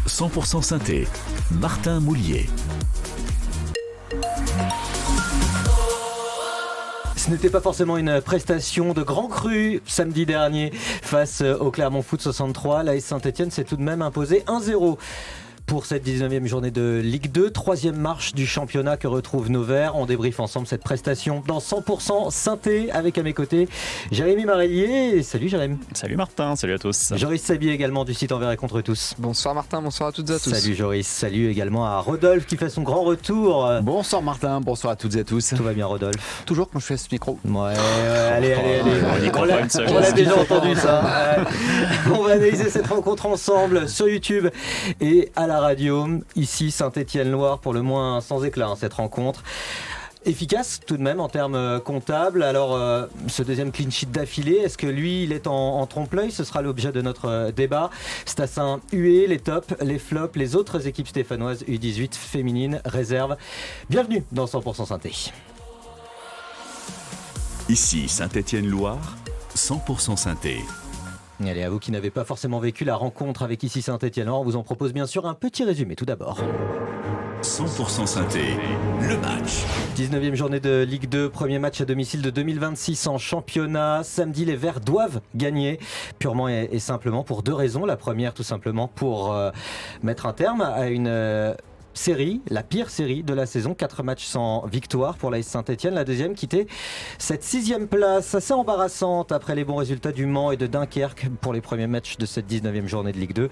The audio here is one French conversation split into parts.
100% synthé, Martin Moulier. Ce n'était pas forcément une prestation de grand cru samedi dernier face au Clermont Foot 63. L'AS Saint-Etienne s'est tout de même imposé 1-0. Pour cette 19e journée de Ligue 2, troisième marche du championnat que retrouvent nos Verts. On débriefe ensemble cette prestation dans 100% synthé avec à mes côtés Jérémy Marellier. Salut Jérémy. Salut Martin, salut à tous. Joris Sabier également du site Envers et contre tous. Bonsoir Martin, bonsoir à toutes et à tous. Salut Joris, salut également à Rodolphe qui fait son grand retour. Bonsoir Martin, bonsoir à toutes et à tous. Tout va bien Rodolphe? Toujours quand je fais ce micro. Ouais, allez. On l'a déjà entendu ça. On va analyser cette rencontre ensemble sur YouTube et à la radio. Ici Saint-Etienne-Loire, pour le moins sans éclat cette rencontre. Efficace tout de même en termes comptables. Alors ce deuxième clean sheet d'affilée, est-ce que lui il est en trompe-l'œil? Ce sera l'objet de notre débat. Stassin hué, les tops, les flops, les autres équipes stéphanoises U18 féminines, réserve. Bienvenue dans 100% synthé. Ici Saint-Etienne-Loire, 100% synthé. Allez, à vous qui n'avez pas forcément vécu la rencontre avec ici Saint-Etienne, on vous en propose bien sûr un petit résumé tout d'abord. 100% synthé, le match. 19e journée de Ligue 2, premier match à domicile de 2026 en championnat. Samedi, les Verts doivent gagner purement et simplement pour deux raisons. La première, tout simplement pour mettre un terme à une série, la pire série de la saison, 4 matchs sans victoire pour l'AS Saint-Etienne. La deuxième, quitter cette 6e place assez embarrassante après les bons résultats du Mans et de Dunkerque pour les premiers matchs de cette 19e journée de Ligue 2.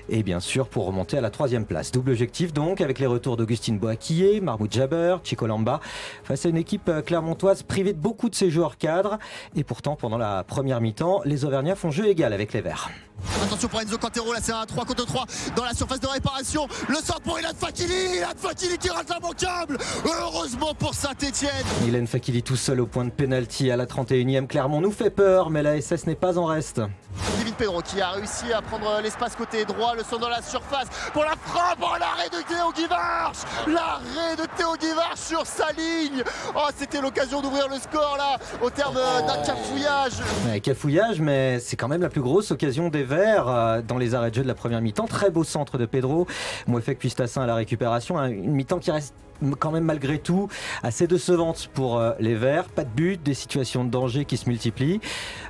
Et bien sûr pour remonter à la 3e place. Double objectif donc avec les retours d'Augustine Boakillé, Mahmoud Jaber, Chico Lamba face à une équipe clermontoise privée de beaucoup de ses joueurs cadres. Et pourtant pendant la première mi-temps, les Auvergnats font jeu égal avec les Verts. Attention pour Enzo Cantero, là c'est un 3 contre 3 dans la surface de réparation. Le centre pour Ilan Fakili qui rate l'immanquable. Heureusement pour Saint-Etienne. Ilan Fakili tout seul au point de pénalty à la 31e. Clermont nous fait peur, mais la SS n'est pas en reste. Kevin Pedro qui a réussi à prendre l'espace côté droit, le centre dans la surface pour la frappe. Oh, l'arrêt de Théo Guivarch. L'arrêt de Théo Guivarch sur sa ligne. Oh, c'était l'occasion d'ouvrir le score là au terme d'un cafouillage. Ouais, cafouillage, mais c'est quand même la plus grosse occasion des Verts dans les arrêts de jeu de la première mi-temps. Très beau centre de Pedro. Mouefek puis Stassin à la récupération. Une mi-temps qui reste quand même malgré tout assez décevante pour les Verts. Pas de but, des situations de danger qui se multiplient.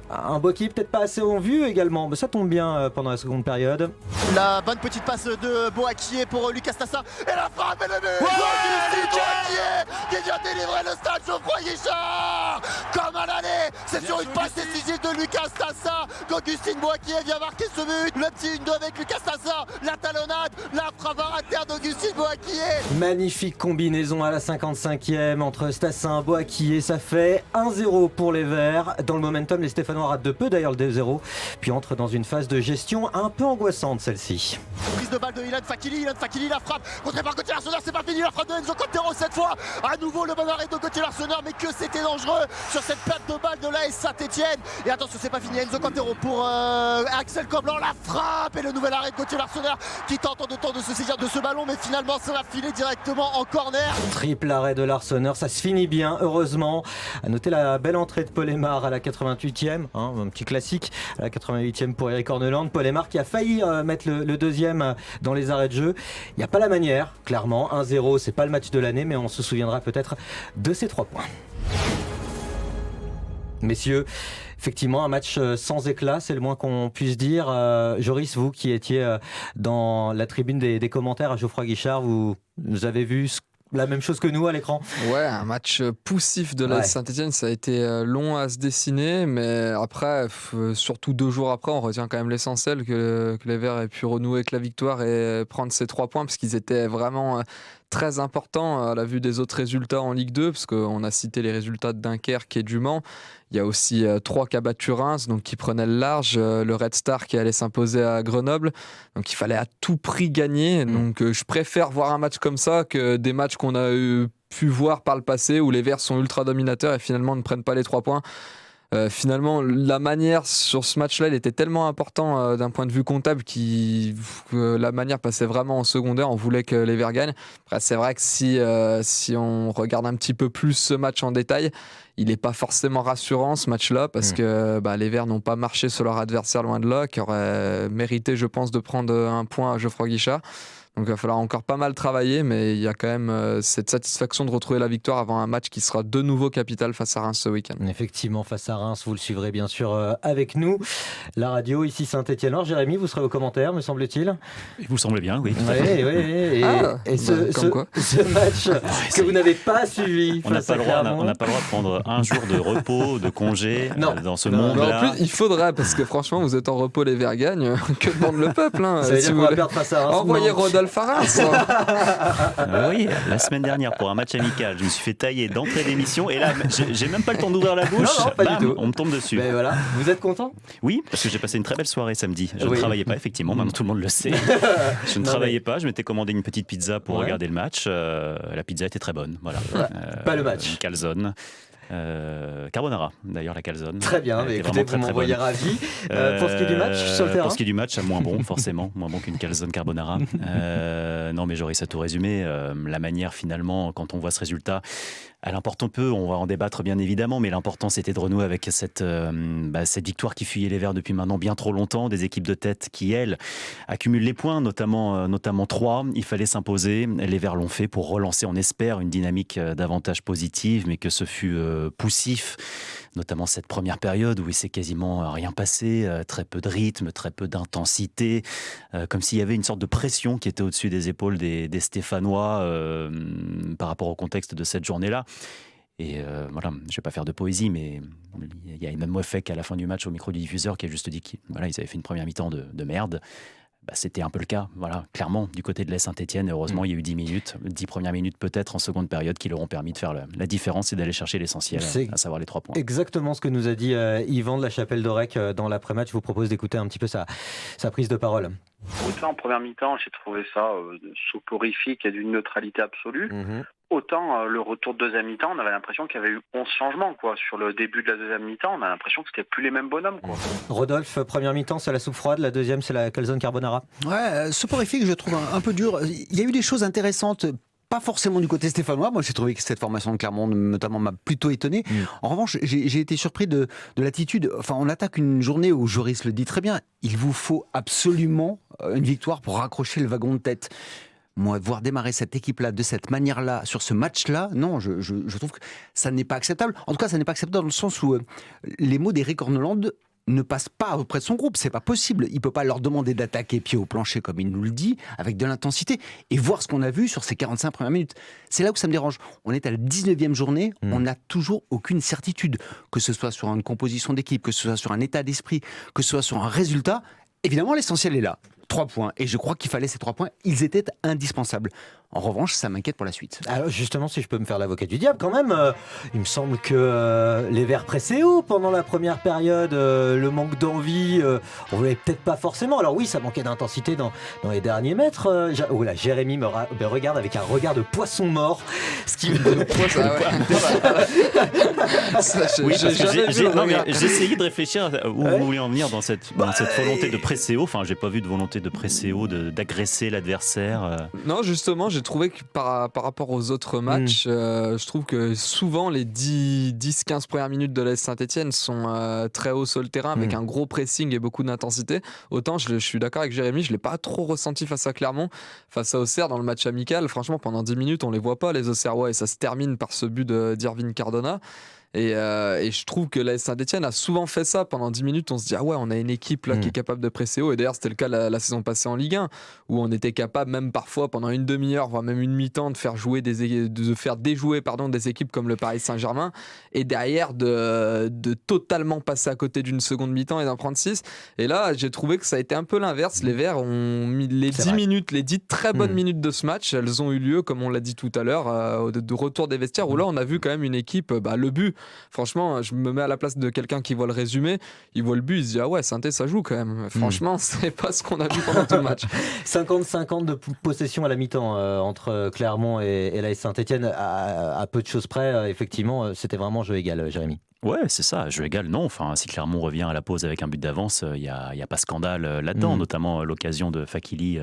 Un Boaki peut-être pas assez en vue également, mais ça tombe bien pendant la seconde période. La bonne petite passe de Boakillé pour Lucas Tassin. Et la frappe et le but Boakillé qui vient délivrer le stade Geoffroy Guichard comme à l'aller. C'est sur une passe décisive de Lucas Tassin qu'Augustine Boakillé vient marquer ce but. Le petit 1-2 avec Lucas Tassin. La talonnade, la frappe à terre d'Augustine Boakillé. Magnifique combinaison à la 55e entre Stassin et Boakillé. Ça fait 1-0 pour les Verts. Dans le momentum, les Stéphanois ratent de peu d'ailleurs le 2-0, puis entrent dans une phase de gestion un peu angoissante celle-ci. Prise de balle de Ilan Fakili, la frappe contrée par Gauthier Larsonneur, c'est pas fini, la frappe de Enzo Cantero cette fois. À nouveau le bon arrêt de Gauthier Larsonneur, mais que c'était dangereux sur cette perte de balle de l'AS Saint-Etienne. Et attention, c'est pas fini, Enzo Cantero pour Axel Comblan, la frappe et le nouvel arrêt de Gauthier Larsonneur qui tente en deux temps de se saisir de ce ballon, mais finalement ça va filer directement en corner. Triple arrêt de Larsonneur, ça se finit bien, heureusement. À noter la belle entrée de Paul Aymar à la 88e, un petit classique à la 88e pour Eric Orneland. Paul Aymar qui a failli mettre le deuxième dans les arrêts de jeu. Il n'y a pas la manière, clairement. 1-0, c'est pas le match de l'année, mais on se souviendra peut-être de ces 3 points. Messieurs, effectivement, un match sans éclat, c'est le moins qu'on puisse dire. Joris, vous qui étiez dans la tribune des commentaires à Geoffroy Guichard, vous avez vu la même chose que nous à l'écran? Ouais, un match poussif de la Saint-Etienne, ça a été long à se dessiner, mais après, surtout 2 jours après, on retient quand même l'essentiel que les Verts aient pu renouer avec la victoire et prendre ces 3 points, parce qu'ils étaient vraiment très importants à la vue des autres résultats en Ligue 2, parce qu'on a cité les résultats de Dunkerque et du Mans. Il y a aussi 3 qui a battu Reims, donc qui prenaient le large, le Red Star qui allait s'imposer à Grenoble, donc il fallait à tout prix gagner. Donc je préfère voir un match comme ça que des matchs qu'on a pu voir par le passé où les Verts sont ultra dominateurs et finalement ne prennent pas les 3 points. Finalement, la manière sur ce match-là, il était tellement important d'un point de vue comptable que la manière passait vraiment en secondaire. On voulait que les Verts gagnent. Après, c'est vrai que si on regarde un petit peu plus ce match en détail, il n'est pas forcément rassurant ce match-là parce que les Verts n'ont pas marché sur leur adversaire, loin de là, qui aurait mérité, je pense, de prendre un point à Geoffroy Guichard. Donc il va falloir encore pas mal travailler, mais il y a quand même cette satisfaction de retrouver la victoire avant un match qui sera de nouveau capital face à Reims ce week-end. Effectivement, face à Reims, vous le suivrez bien sûr avec nous. La radio, ici Saint-Etienne. Alors Jérémy, vous serez aux commentaires, me semble-t-il. Il vous semble bien, oui. Oui. Et ce match que vous n'avez pas suivi. On n'a pas le droit de prendre un jour de repos, de congé dans ce monde-là. En plus, il faudrait, parce que franchement, vous êtes en repos, les Verts gagnent. Que demande le peuple, hein, ça veut dire qu'on va perdre face à Reims. Envoyez Rodolphe Faras. Oui, la semaine dernière, pour un match amical, je me suis fait tailler d'entrée d'émission et là, j'ai même pas le temps d'ouvrir la bouche. Non, pas du tout. On me tombe dessus. Mais voilà, vous êtes content ? Oui, parce que j'ai passé une très belle soirée samedi. Je ne travaillais pas, effectivement, maintenant tout le monde le sait. Je ne travaillais pas, je m'étais commandé une petite pizza pour regarder le match. La pizza était très bonne, voilà. Pas le match. Une calzone. Carbonara, d'ailleurs, la calzone. Très bien, mais écoutez, vous m'envoyez ravi. Pour ce qui est du match sur le terrain ? Pour ce qui est du match, moins bon, forcément, moins bon qu'une calzone carbonara. Non, mais Joris a tout résumé. La manière, finalement, quand on voit ce résultat, elle importe un peu, on va en débattre bien évidemment, mais l'important c'était de renouer avec cette victoire qui fuyait les Verts depuis maintenant bien trop longtemps, des équipes de tête qui, elles, accumulent les points, notamment 3. Il fallait s'imposer, les Verts l'ont fait pour relancer, on espère, une dynamique davantage positive, mais que ce fut poussif, notamment cette première période où il s'est quasiment rien passé, très peu de rythme, très peu d'intensité, comme s'il y avait une sorte de pression qui était au-dessus des épaules des Stéphanois par rapport au contexte de cette journée-là. Et voilà, je ne vais pas faire de poésie, mais il y a Emmanuel Mouefek à la fin du match au micro du diffuseur qui a juste dit qu'ils avaient fait une première mi-temps de merde. C'était un peu le cas, voilà, clairement, du côté de l'AS Saint-Etienne. Heureusement, il y a eu 10 premières minutes peut-être en seconde période qui leur ont permis de faire la différence et d'aller chercher l'essentiel, à savoir les 3 points. Exactement ce que nous a dit Yvan de la Chapelle-d'Aurec dans l'après-match. Je vous propose d'écouter un petit peu sa prise de parole. Autant en première mi-temps, j'ai trouvé ça soporifique et d'une neutralité absolue. Autant le retour de deuxième mi-temps, on avait l'impression qu'il y avait eu 11 changements. Sur le début de la deuxième mi-temps, on a l'impression que c'était plus les mêmes bonhommes. Rodolphe, première mi-temps, c'est la soupe froide. La deuxième, c'est la calzone carbonara. Ouais, soporifique, je trouve un peu dur. Il y a eu des choses intéressantes. Pas forcément du côté stéphanois. Moi, j'ai trouvé que cette formation de Clermont, notamment, m'a plutôt étonné. En revanche, j'ai été surpris de l'attitude. Enfin, on attaque une journée où Joris le dit très bien. Il vous faut absolument une victoire pour raccrocher le wagon de tête. Moi, voir démarrer cette équipe-là de cette manière-là, sur ce match-là, non, je trouve que ça n'est pas acceptable. En tout cas, ça n'est pas acceptable dans le sens où les mots d'Éric Orneland ne passe pas auprès de son groupe, c'est pas possible. Il peut pas leur demander d'attaquer pied au plancher comme il nous le dit, avec de l'intensité, et voir ce qu'on a vu sur ces 45 premières minutes. C'est là où ça me dérange. On est à la 19e journée, on n'a toujours aucune certitude, que ce soit sur une composition d'équipe, que ce soit sur un état d'esprit, que ce soit sur un résultat. Évidemment, l'essentiel est là. 3 points. Et je crois qu'il fallait ces 3 points. Ils étaient indispensables. En revanche, ça m'inquiète pour la suite. Alors justement, si je peux me faire l'avocat du diable, quand même, il me semble que les Verts pressaient haut pendant la première période. Le manque d'envie, on voulait peut-être pas forcément. Alors oui, ça manquait d'intensité dans les derniers mètres. Jérémy me regarde avec un regard de poisson mort. Ce qui me... Oui, parce que j'ai essayé de réfléchir où vous voulez en venir dans cette volonté de presser haut. Enfin, j'ai pas vu de volonté de presser haut, d'agresser l'adversaire. Non, justement, j'ai trouvé que par rapport aux autres matchs, je trouve que souvent les 10-15 premières minutes de l'AS Saint-Etienne sont très hauts sur le terrain avec un gros pressing et beaucoup d'intensité. Autant je suis d'accord avec Jérémy, je ne l'ai pas trop ressenti face à Clermont, face à Auxerre dans le match amical. Franchement, pendant 10 minutes, on ne les voit pas, les Auxerrois, et ça se termine par ce but d'Irvine Cardona. Et je trouve que l'AS Saint-Etienne a souvent fait ça. Pendant 10 minutes, on se dit ah ouais, on a une équipe là qui est capable de presser haut. Et d'ailleurs, c'était le cas la saison passée en Ligue 1, où on était capable, même parfois pendant une demi-heure, voire même une mi-temps, de faire déjouer des équipes comme le Paris Saint-Germain, et derrière de totalement passer à côté d'une seconde mi-temps et d'en prendre 6. Et là, j'ai trouvé que ça a été un peu l'inverse. Les Verts ont mis les 10 très bonnes minutes de ce match. Elles ont eu lieu, comme on l'a dit tout à l'heure, de retour des vestiaires, où là, on a vu quand même une équipe, le but. Franchement, je me mets à la place de quelqu'un qui voit le résumé, il voit le but, il se dit ah ouais, Saint-Étienne ça joue quand même. Franchement, c'est pas ce qu'on a vu pendant tout le match. 50-50 de possession à la mi-temps entre Clermont et l'AS Saint-Etienne, à peu de choses près. Effectivement, c'était vraiment jeu égal, Jérémy. Ouais, c'est ça, jeu égal, non. Enfin, si Clermont revient à la pause avec un but d'avance, il n'y a pas scandale là-dedans, notamment l'occasion de Fakili.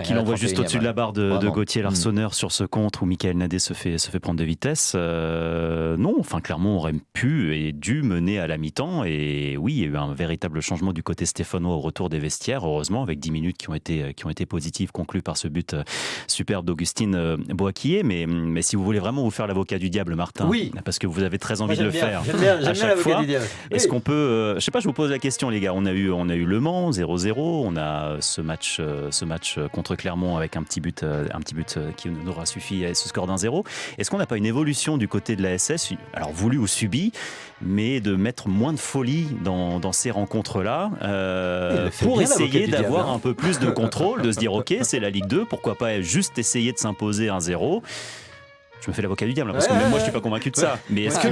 Qui l'envoie juste au-dessus de la barre de Gauthier Larsonneur sur ce contre où Michael Nadé se fait prendre de vitesse. Non, enfin Clermont aurait pu et dû mener à la mi-temps. Et oui, il y a eu un véritable changement du côté stéphanois au retour des vestiaires, heureusement, avec 10 minutes qui ont été positives, conclues par ce but superbe d'Augustine Boakye. Mais si vous voulez vraiment vous faire l'avocat du diable, Martin, parce que vous avez très envie de le faire à chaque fois, est-ce qu'on peut... je sais pas, je vous pose la question, les gars. On a eu Le Mans, 0-0. On a ce match contre Clermont avec un petit but qui nous aura suffi à ce score d'1-0. Est-ce qu'on n'a pas une évolution du côté de la SS, alors voulu ou subi, mais de mettre moins de folie dans ces rencontres-là pour essayer d'avoir un peu plus de contrôle, de se dire ok, c'est la Ligue 2, pourquoi pas juste essayer de s'imposer 1-0. Je me fais l'avocat du diable, parce que même moi je suis pas convaincu de ça. Mais est-ce qu'on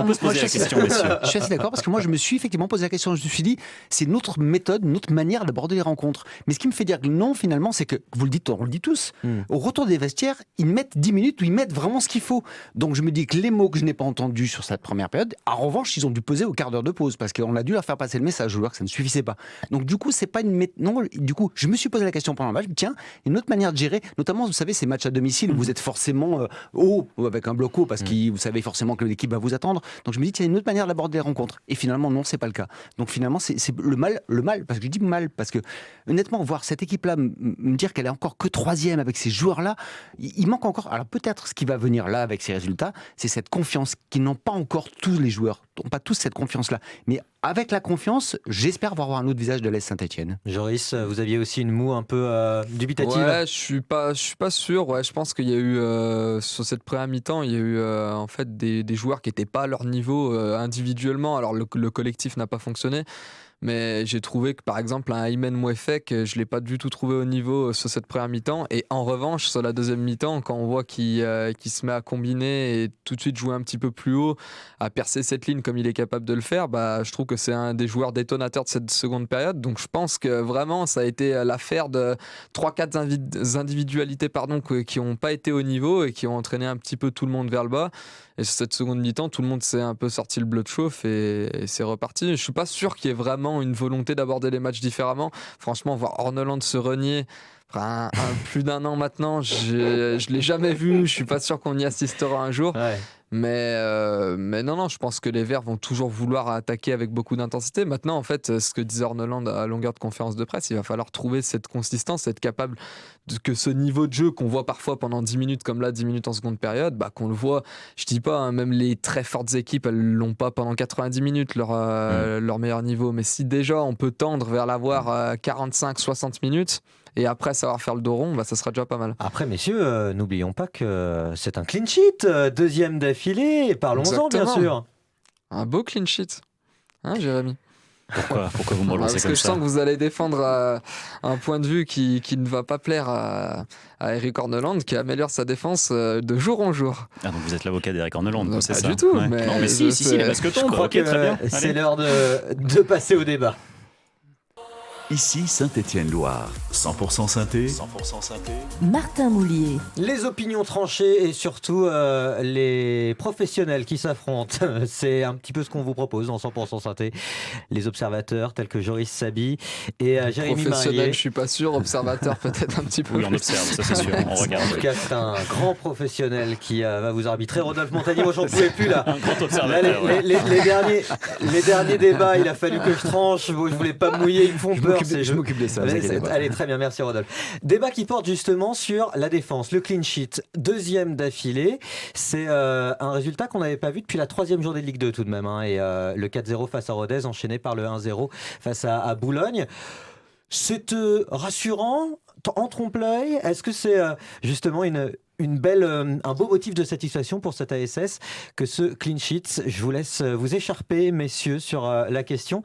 peut se poser la question, messieurs? Je suis assez d'accord, parce que moi je me suis effectivement posé la question. Je me suis dit, c'est une autre méthode, une autre manière d'aborder les rencontres. Mais ce qui me fait dire que non, finalement, c'est que, vous le dites, on le dit tous, au retour des vestiaires, ils mettent 10 minutes où ils mettent vraiment ce qu'il faut. Donc je me dis que les mots que je n'ai pas entendus sur cette première période, en revanche, ils ont dû peser au quart d'heure de pause, parce qu'on a dû leur faire passer le message aux joueurs que ça ne suffisait pas. Donc du coup, c'est pas une non, du coup, je me suis posé la question pendant le match, tiens, une autre manière de gérer, notamment, vous savez, ces matchs à domicile où vous êtes forcément haut, avec un bloc haut, parce que vous savez forcément que l'équipe va vous attendre. Donc je me dis qu'il y a une autre manière d'aborder les rencontres. Et finalement, non, c'est pas le cas. Donc finalement, c'est le mal, parce que je dis mal, parce que honnêtement, voir cette équipe-là me dire qu'elle est encore que 3e avec ces joueurs-là, il manque encore. Alors peut-être ce qui va venir là avec ces résultats, c'est cette confiance qu'ils n'ont pas encore tous les joueurs, n'ont pas tous cette confiance-là. Mais avec la confiance, j'espère voir un autre visage de l'AS Saint-Etienne. Joris, vous aviez aussi une moue un peu dubitative. Ouais, je suis pas sûr. Ouais, je pense qu'il y a eu sur cette première mi-temps, il y a eu en fait des joueurs qui n'étaient pas à leur niveau individuellement. Alors le collectif n'a pas fonctionné. Mais j'ai trouvé que par exemple un Aymen Mouefek, je ne l'ai pas du tout trouvé au niveau sur cette première mi-temps. Et en revanche, sur la deuxième mi-temps, quand on voit qu'il se met à combiner et tout de suite jouer un petit peu plus haut, à percer cette ligne comme il est capable de le faire, je trouve que c'est un des joueurs détonateurs de cette seconde période. Donc je pense que vraiment ça a été l'affaire de 3-4 individualités qui n'ont pas été au niveau et qui ont entraîné un petit peu tout le monde vers le bas. Et sur cette seconde mi-temps, tout le monde s'est un peu sorti le bleu de chauffe et c'est reparti. Je ne suis pas sûr qu'il y ait vraiment une volonté d'aborder les matchs différemment. Franchement, voir Horneland se renier plus d'un an maintenant, je ne l'ai jamais vu. Je ne suis pas sûr qu'on y assistera un jour. Ouais. Mais non, je pense que les Verts vont toujours vouloir attaquer avec beaucoup d'intensité. Maintenant, en fait, ce que disait Horneland à longueur de conférence de presse, il va falloir trouver cette consistance, être capable que ce niveau de jeu qu'on voit parfois pendant 10 minutes, comme là, 10 minutes en seconde période, qu'on le voit, je dis pas, même les très fortes équipes, elles l'ont pas pendant 90 minutes, leur meilleur niveau. Mais si déjà on peut tendre vers l'avoir 45-60 minutes, et après savoir faire le dos rond, ça sera déjà pas mal. Après, messieurs, n'oublions pas que c'est un clean sheet, deuxième d'affilée, et parlons-en. Exactement. Bien sûr. Un beau clean sheet, hein, Jérémy? Pourquoi vous me relancez comme ça? Parce que je sens que vous allez défendre un point de vue qui ne va pas plaire à Eric Horneland, qui améliore sa défense de jour en jour. Ah, donc vous êtes l'avocat d'Eric Horneland, c'est ça? Pas du tout. Ouais. Mais non, mais si, parce que je crois que très bien. C'est l'heure de passer au débat. Ici Saint-Étienne-Loire, 100% synthé. Martin Moulier. Les opinions tranchées et surtout les professionnels qui s'affrontent. C'est un petit peu ce qu'on vous propose dans 100% synthé. Les observateurs tels que Joris Sabi et Jérémy Professionnel, Marié. je suis pas sûr. Observateur peut-être un petit peu. Oui, on observe, ça c'est sûr. On regarde. En tout cas, c'est un grand professionnel qui va vous arbitrer. Rodolphe Montagnier, moi j'en pouvais plus là. Un grand observateur. Là, les derniers débats, il a fallu que je tranche. Je voulais pas me mouiller, ils me font peur. Je m'occupe de ça. Allez, très bien, merci Rodolphe. Débat qui porte justement sur la défense, le clean sheet, deuxième d'affilée. C'est un résultat qu'on n'avait pas vu depuis la 3e journée de Ligue 2 tout de même. Et le 4-0 face à Rodez, enchaîné par le 1-0 face à Boulogne. C'est rassurant, en trompe-l'œil. Est-ce que c'est justement un beau motif de satisfaction pour cette ASS que ce clean sheet? Je vous laisse vous écharper, messieurs, sur la question.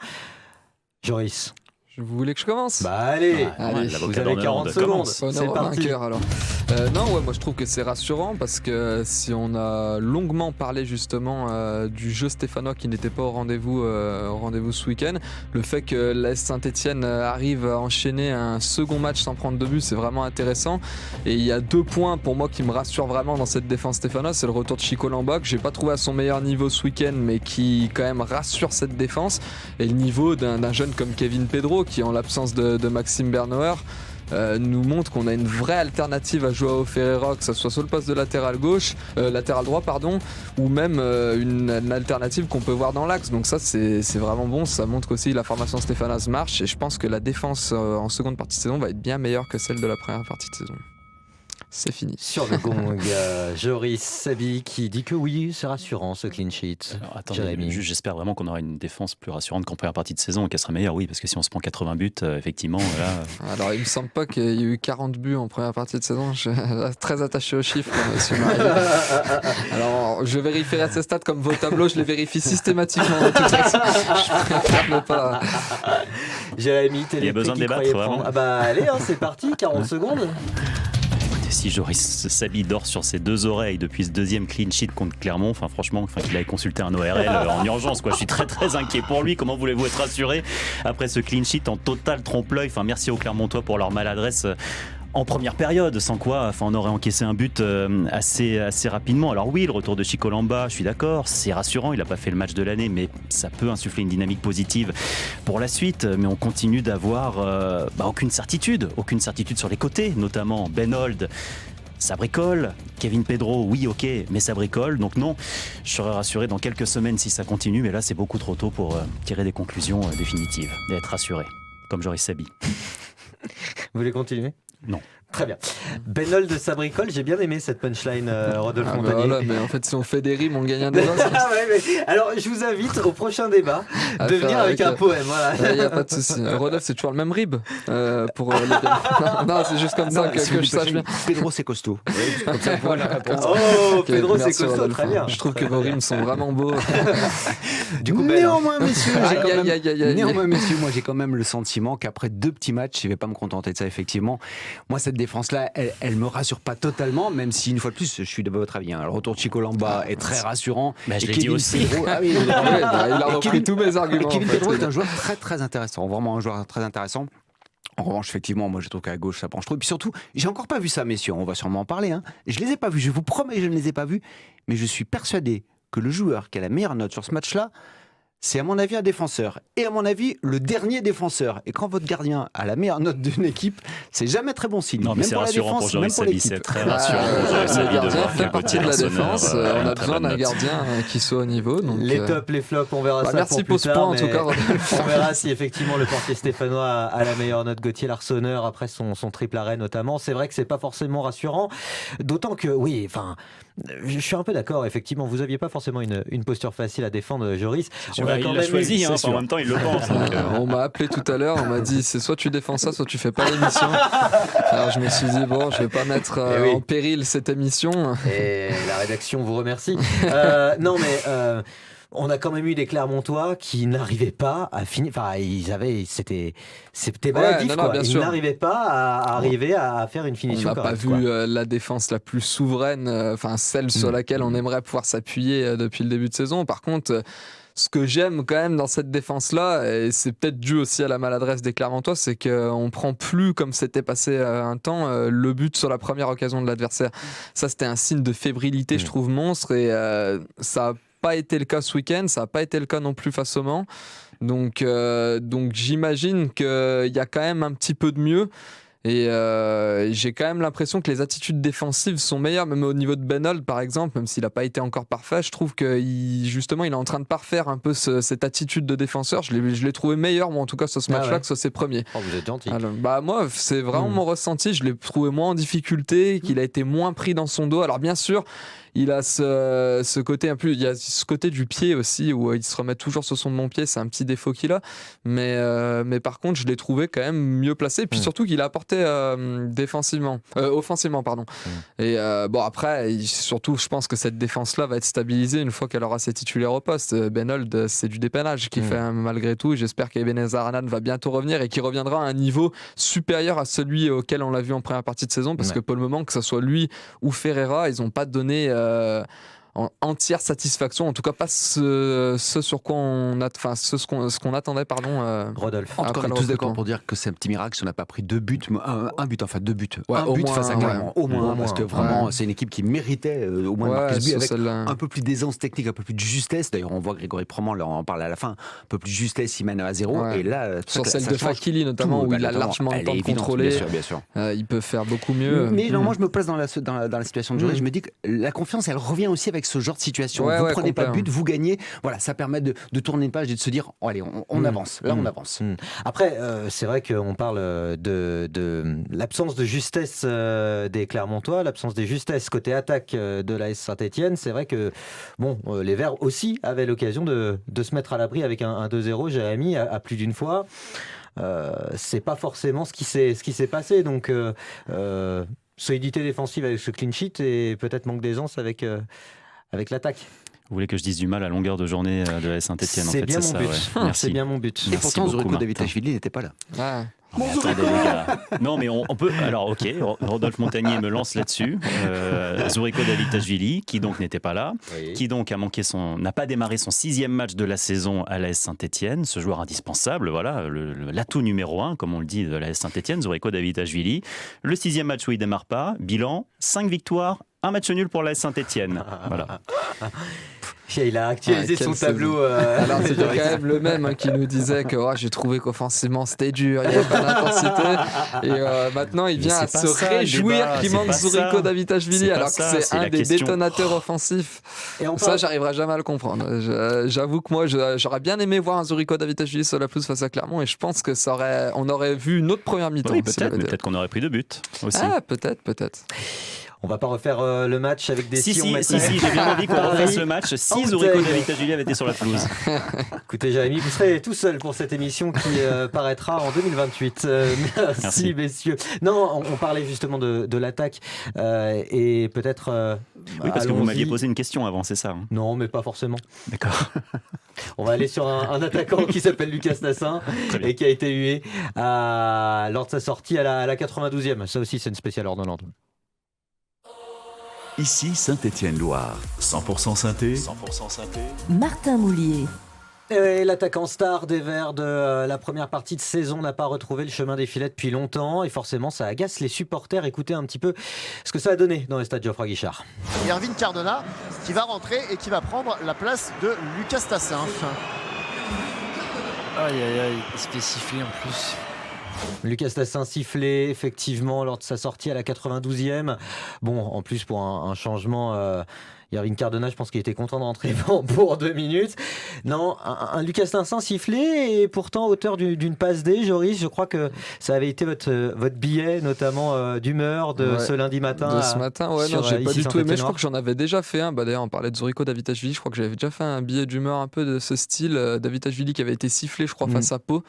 Joris. Vous voulez que je commence ? Bah allez, vous avez 40 secondes. C'est parti. Alors. Moi je trouve que c'est rassurant parce que si on a longuement parlé justement du jeu stéphanois qui n'était pas au rendez-vous ce week-end, le fait que l'AS Saint-Etienne arrive à enchaîner un second match sans prendre de but, c'est vraiment intéressant. Et il y a 2 points pour moi qui me rassurent vraiment dans cette défense stéphanoise, c'est le retour de Chico Lamba que j'ai pas trouvé à son meilleur niveau ce week-end, mais qui quand même rassure cette défense, et le niveau d'un jeune comme Kevin Pedro qui, en l'absence de Maxime Bernauer, nous montre qu'on a une vraie alternative à Joao Ferreira, que ce soit sur le poste de latéral droit, ou même une alternative qu'on peut voir dans l'axe. Donc ça, c'est vraiment bon. Ça montre qu'aussi la formation stéphanoise marche, et je pense que la défense en seconde partie de saison va être bien meilleure que celle de la première partie de saison. C'est fini. Sur le gong, Joris Sabi qui dit que oui, c'est rassurant ce clean sheet. Alors, attendez, j'espère vraiment qu'on aura une défense plus rassurante qu'en première partie de saison, qu'elle sera meilleure, oui, parce que si on se prend 80 buts, effectivement, là... Alors, il me semble pas qu'il y ait eu 40 buts en première partie de saison. Je suis très attaché aux chiffres, monsieur Marie. Alors, je vérifierai ces stats comme vos tableaux, je les vérifie systématiquement de toute façon. Je préfère ne pas... Jérémy, il y a besoin de débattre, vraiment. Ah bah allez, c'est parti, 40 secondes. Si Joris Sabi dort sur ses 2 oreilles depuis ce deuxième clean sheet contre Clermont, franchement, qu'il aille consulter un ORL en urgence, quoi. Je suis très très inquiet pour lui. Comment voulez-vous être rassuré après ce clean sheet en total trompe-l'œil ? Merci aux Clermontois pour leur maladresse en première période, sans quoi on aurait encaissé un but assez rapidement. Alors oui, le retour de Chico Lamba, je suis d'accord, c'est rassurant, il n'a pas fait le match de l'année, mais ça peut insuffler une dynamique positive pour la suite. Mais on continue d'avoir aucune certitude sur les côtés, notamment Ben Holt. Ça bricole, Kevin Pedro, oui ok, mais ça bricole, donc non, je serai rassuré dans quelques semaines si ça continue, mais là c'est beaucoup trop tôt pour tirer des conclusions définitives et être rassuré, comme Joris Sabi. Vous voulez continuer ? Non. Très bien. Ben Holt de Sabricole, j'ai bien aimé cette punchline, Rodolphe Montagnier. Voilà, mais en fait, si on fait des rimes, on gagne un débat. Alors, je vous invite au prochain débat de venir avec un poème. Il n'y a pas de souci. Rodolphe, c'est toujours le même rib pour les... Non, c'est juste comme ça que je sache bien. Pedro, c'est costaud. Comme ça, voilà. Oh, okay, Pedro, c'est costaud, Rodolphe. Très bien. Je trouve que vos rimes sont vraiment beaux. Du coup, néanmoins, messieurs, moi j'ai quand même le sentiment qu'après 2 petits matchs, je ne vais pas me contenter de ça, effectivement. Moi, cette défense-là, elle me rassure pas totalement, même si, une fois de plus, je suis de votre avis. Le retour de Chico Lamba est très rassurant. Je l'ai dit aussi. Pedro, il a repris tous mes arguments. Kevin Pedro est un joueur très très intéressant, vraiment un joueur très intéressant. En revanche, effectivement, moi je trouve qu'à gauche ça penche trop. Et puis surtout, j'ai encore pas vu ça, messieurs, on va sûrement en parler. Je les ai pas vus, je vous promets, je ne les ai pas vus, mais je suis persuadé que le joueur qui a la meilleure note sur ce match-là, c'est à mon avis un défenseur. Et à mon avis, le dernier défenseur. Et quand votre gardien a la meilleure note d'une équipe, c'est jamais très bon signe. Non, mais même c'est pour la rassurant défense, pour même pour Joris l'équipe. C'est très rassurant pour Joris Sabi. Le gardien fait partie de la défense. On a besoin d'un gardien qui soit au niveau. Donc, les tops, les flops, on verra ça merci pour ce plus point, tard. en tout cas. On verra si effectivement le portier stéphanois a la meilleure note. Gauthier Larsonneur, après son triple arrêt notamment. C'est vrai que c'est pas forcément rassurant. D'autant que, oui, je suis un peu d'accord, effectivement. Vous n'aviez pas forcément une posture facile à défendre, Joris. On a quand même choisi, en même temps, il le pense. On m'a appelé tout à l'heure, on m'a dit c'est soit tu défends ça, soit tu fais pas l'émission. Alors je me suis dit je vais pas mettre en péril cette émission. Et la rédaction vous remercie. Non mais on a quand même eu des Clermontois qui n'arrivaient pas à finir. C'était maladif, quoi. Ils n'arrivaient pas à arriver à faire une finition. On n'a pas vu la défense la plus souveraine, celle sur laquelle on aimerait pouvoir s'appuyer depuis le début de saison. Par contre, ce que j'aime quand même dans cette défense-là, et c'est peut-être dû aussi à la maladresse des Clermontois, c'est qu'on prend plus, comme c'était passé un temps, le but sur la première occasion de l'adversaire. Ça, c'était un signe de fébrilité, je trouve, monstre, et ça n'a pas été le cas ce week-end, ça n'a pas été le cas non plus face au Mans. Donc j'imagine qu'il y a quand même un petit peu de mieux. Et j'ai quand même l'impression que les attitudes défensives sont meilleures, même au niveau de Ben Holt par exemple, même s'il n'a pas été encore parfait. Je trouve qu'il est en train de parfaire un peu cette attitude de défenseur. Je l'ai trouvé meilleur, moi en tout cas sur ce match-là, que sur ses premiers. Oh, vous êtes gentil. Alors, moi, c'est vraiment mon ressenti. Je l'ai trouvé moins en difficulté, qu'il a été moins pris dans son dos. Alors bien sûr, il a ce côté il y a ce côté du pied aussi où il se remet toujours sur son bon pied, c'est un petit défaut qu'il a, mais par contre je l'ai trouvé quand même mieux placé, et puis surtout qu'il a apporté monter offensivement, pardon. Et bon, après, surtout, je pense que cette défense-là va être stabilisée une fois qu'elle aura ses titulaires au poste. Benold, c'est du dépannage qu'il fait malgré tout. J'espère qu'Ebenezer Anan va bientôt revenir et qu'il reviendra à un niveau supérieur à celui auquel on l'a vu en première partie de saison, parce que pour le moment, que ce soit lui ou Ferreira, ils n'ont pas donné en entière satisfaction, en tout cas pas ce sur quoi ce qu'on attendait, Rodolphe. En tout cas, on est tous d'accord pour dire que c'est un petit miracle si on n'a pas pris deux buts face à Clermont, au moins, parce que vraiment c'est une équipe qui méritait au moins de marquer ce but avec un peu plus d'aisance technique, un peu plus de justesse. D'ailleurs, on voit Grégory Proman, là, on en parle à la fin, un peu plus de justesse, il mène à 0. Et là, sur celle de Fakili notamment, où il a largement le temps de contrôler, bien sûr. Il peut faire beaucoup mieux. Mais moi, je me place dans la situation de Joris. Je me dis que la confiance, elle revient aussi avec ce genre de situation. Vous prenez pas de but, vous gagnez. Voilà, ça permet de tourner une page et de se dire, oh, allez, on avance. Là, on avance. Après, c'est vrai qu'on parle de l'absence de justesse des Clermontois, l'absence de justesse côté attaque de l'AS Saint-Etienne. C'est vrai que les Verts aussi avaient l'occasion de se mettre à l'abri avec un 2-0, Jérémy, à plus d'une fois. C'est pas forcément ce qui s'est passé. Donc, solidité défensive avec ce clean sheet et peut-être manque d'aisance avec l'attaque. Vous voulez que je dise du mal à longueur de journée de la Saint-Etienne, en fait, bien c'est mon but. ça, ouais. Merci. C'est bien mon but. Et pourtant, Zuriko Davitashvili n'était pas là. Attendez, les gars. Non, mais on peut. Alors, ok, Rodolphe Montagnier me lance là-dessus. Zuriko Davitashvili, qui donc n'était pas là, qui donc n'a pas démarré son 6e match de la saison à l'AS Saint-Etienne, ce joueur indispensable, voilà, l'atout numéro 1, comme on le dit, de l'AS Saint-Etienne, Zuriko Davitashvili. Le 6e match où il démarre pas, bilan 5 victoires, 1 match nul pour l'AS Saint-Etienne. Voilà. Il a actualisé son tableau. Alors c'était quand même le même qui nous disait que j'ai trouvé qu'offensivement c'était dur, il n'y avait pas d'intensité. Et maintenant il vient à se réjouir qu'il manque Zuriko Davitashvili alors que c'est un des détonateurs offensifs. Et ça, j'arriverai jamais à le comprendre. J'avoue que moi j'aurais bien aimé voir un Zuriko Davitashvili sur la pelouse face à Clermont, et je pense que on aurait vu une autre première mi-temps. Oui, peut-être qu'on aurait pris 2 buts aussi. Ah, peut-être. On va pas refaire le match avec des Si, j'ai bien envie qu'on refasse le match si Zuriko Davitashvili avait été sur la pelouse. Écoutez, Jérémy, vous serez tout seul pour cette émission qui paraîtra en 2028. Merci, messieurs. Non, on parlait justement de l'attaque et peut-être... oui, parce que vous m'aviez posé une question avant, c'est ça, hein. Non, mais pas forcément. D'accord. On va aller sur un attaquant qui s'appelle Lucas Nassin et qui a été hué lors de sa sortie à la 92e. Ça aussi, c'est une spéciale ordonnante. Ici Saint-Étienne-Loire, 100% synthé. Martin Moulier. Et l'attaquant star des Verts de la première partie de saison n'a pas retrouvé le chemin des filets depuis longtemps et forcément ça agace les supporters. Écoutez un petit peu ce que ça a donné dans les stades Geoffroy Guichard. Erwin Cardona qui va rentrer et qui va prendre la place de Lucas Tassin. Aïe, il se fait siffler en plus. Lucas Tassin sifflé effectivement lors de sa sortie à la 92e. Bon, en plus pour un changement, Erwin Cardona, je pense qu'il était content de rentrer pour 2 minutes. Non, un Lucas Tassin sifflé et pourtant auteur d'une passe D. Joris, je crois que ça avait été votre billet, notamment d'humeur de ce lundi matin. De ce matin, non, j'ai pas du tout aimé. Je crois que j'en avais déjà fait un. D'ailleurs, on parlait de Zuriko Davitashvili. Je crois que j'avais déjà fait un billet d'humeur un peu de ce style. Davitashvili qui avait été sifflé, je crois, face à Pau.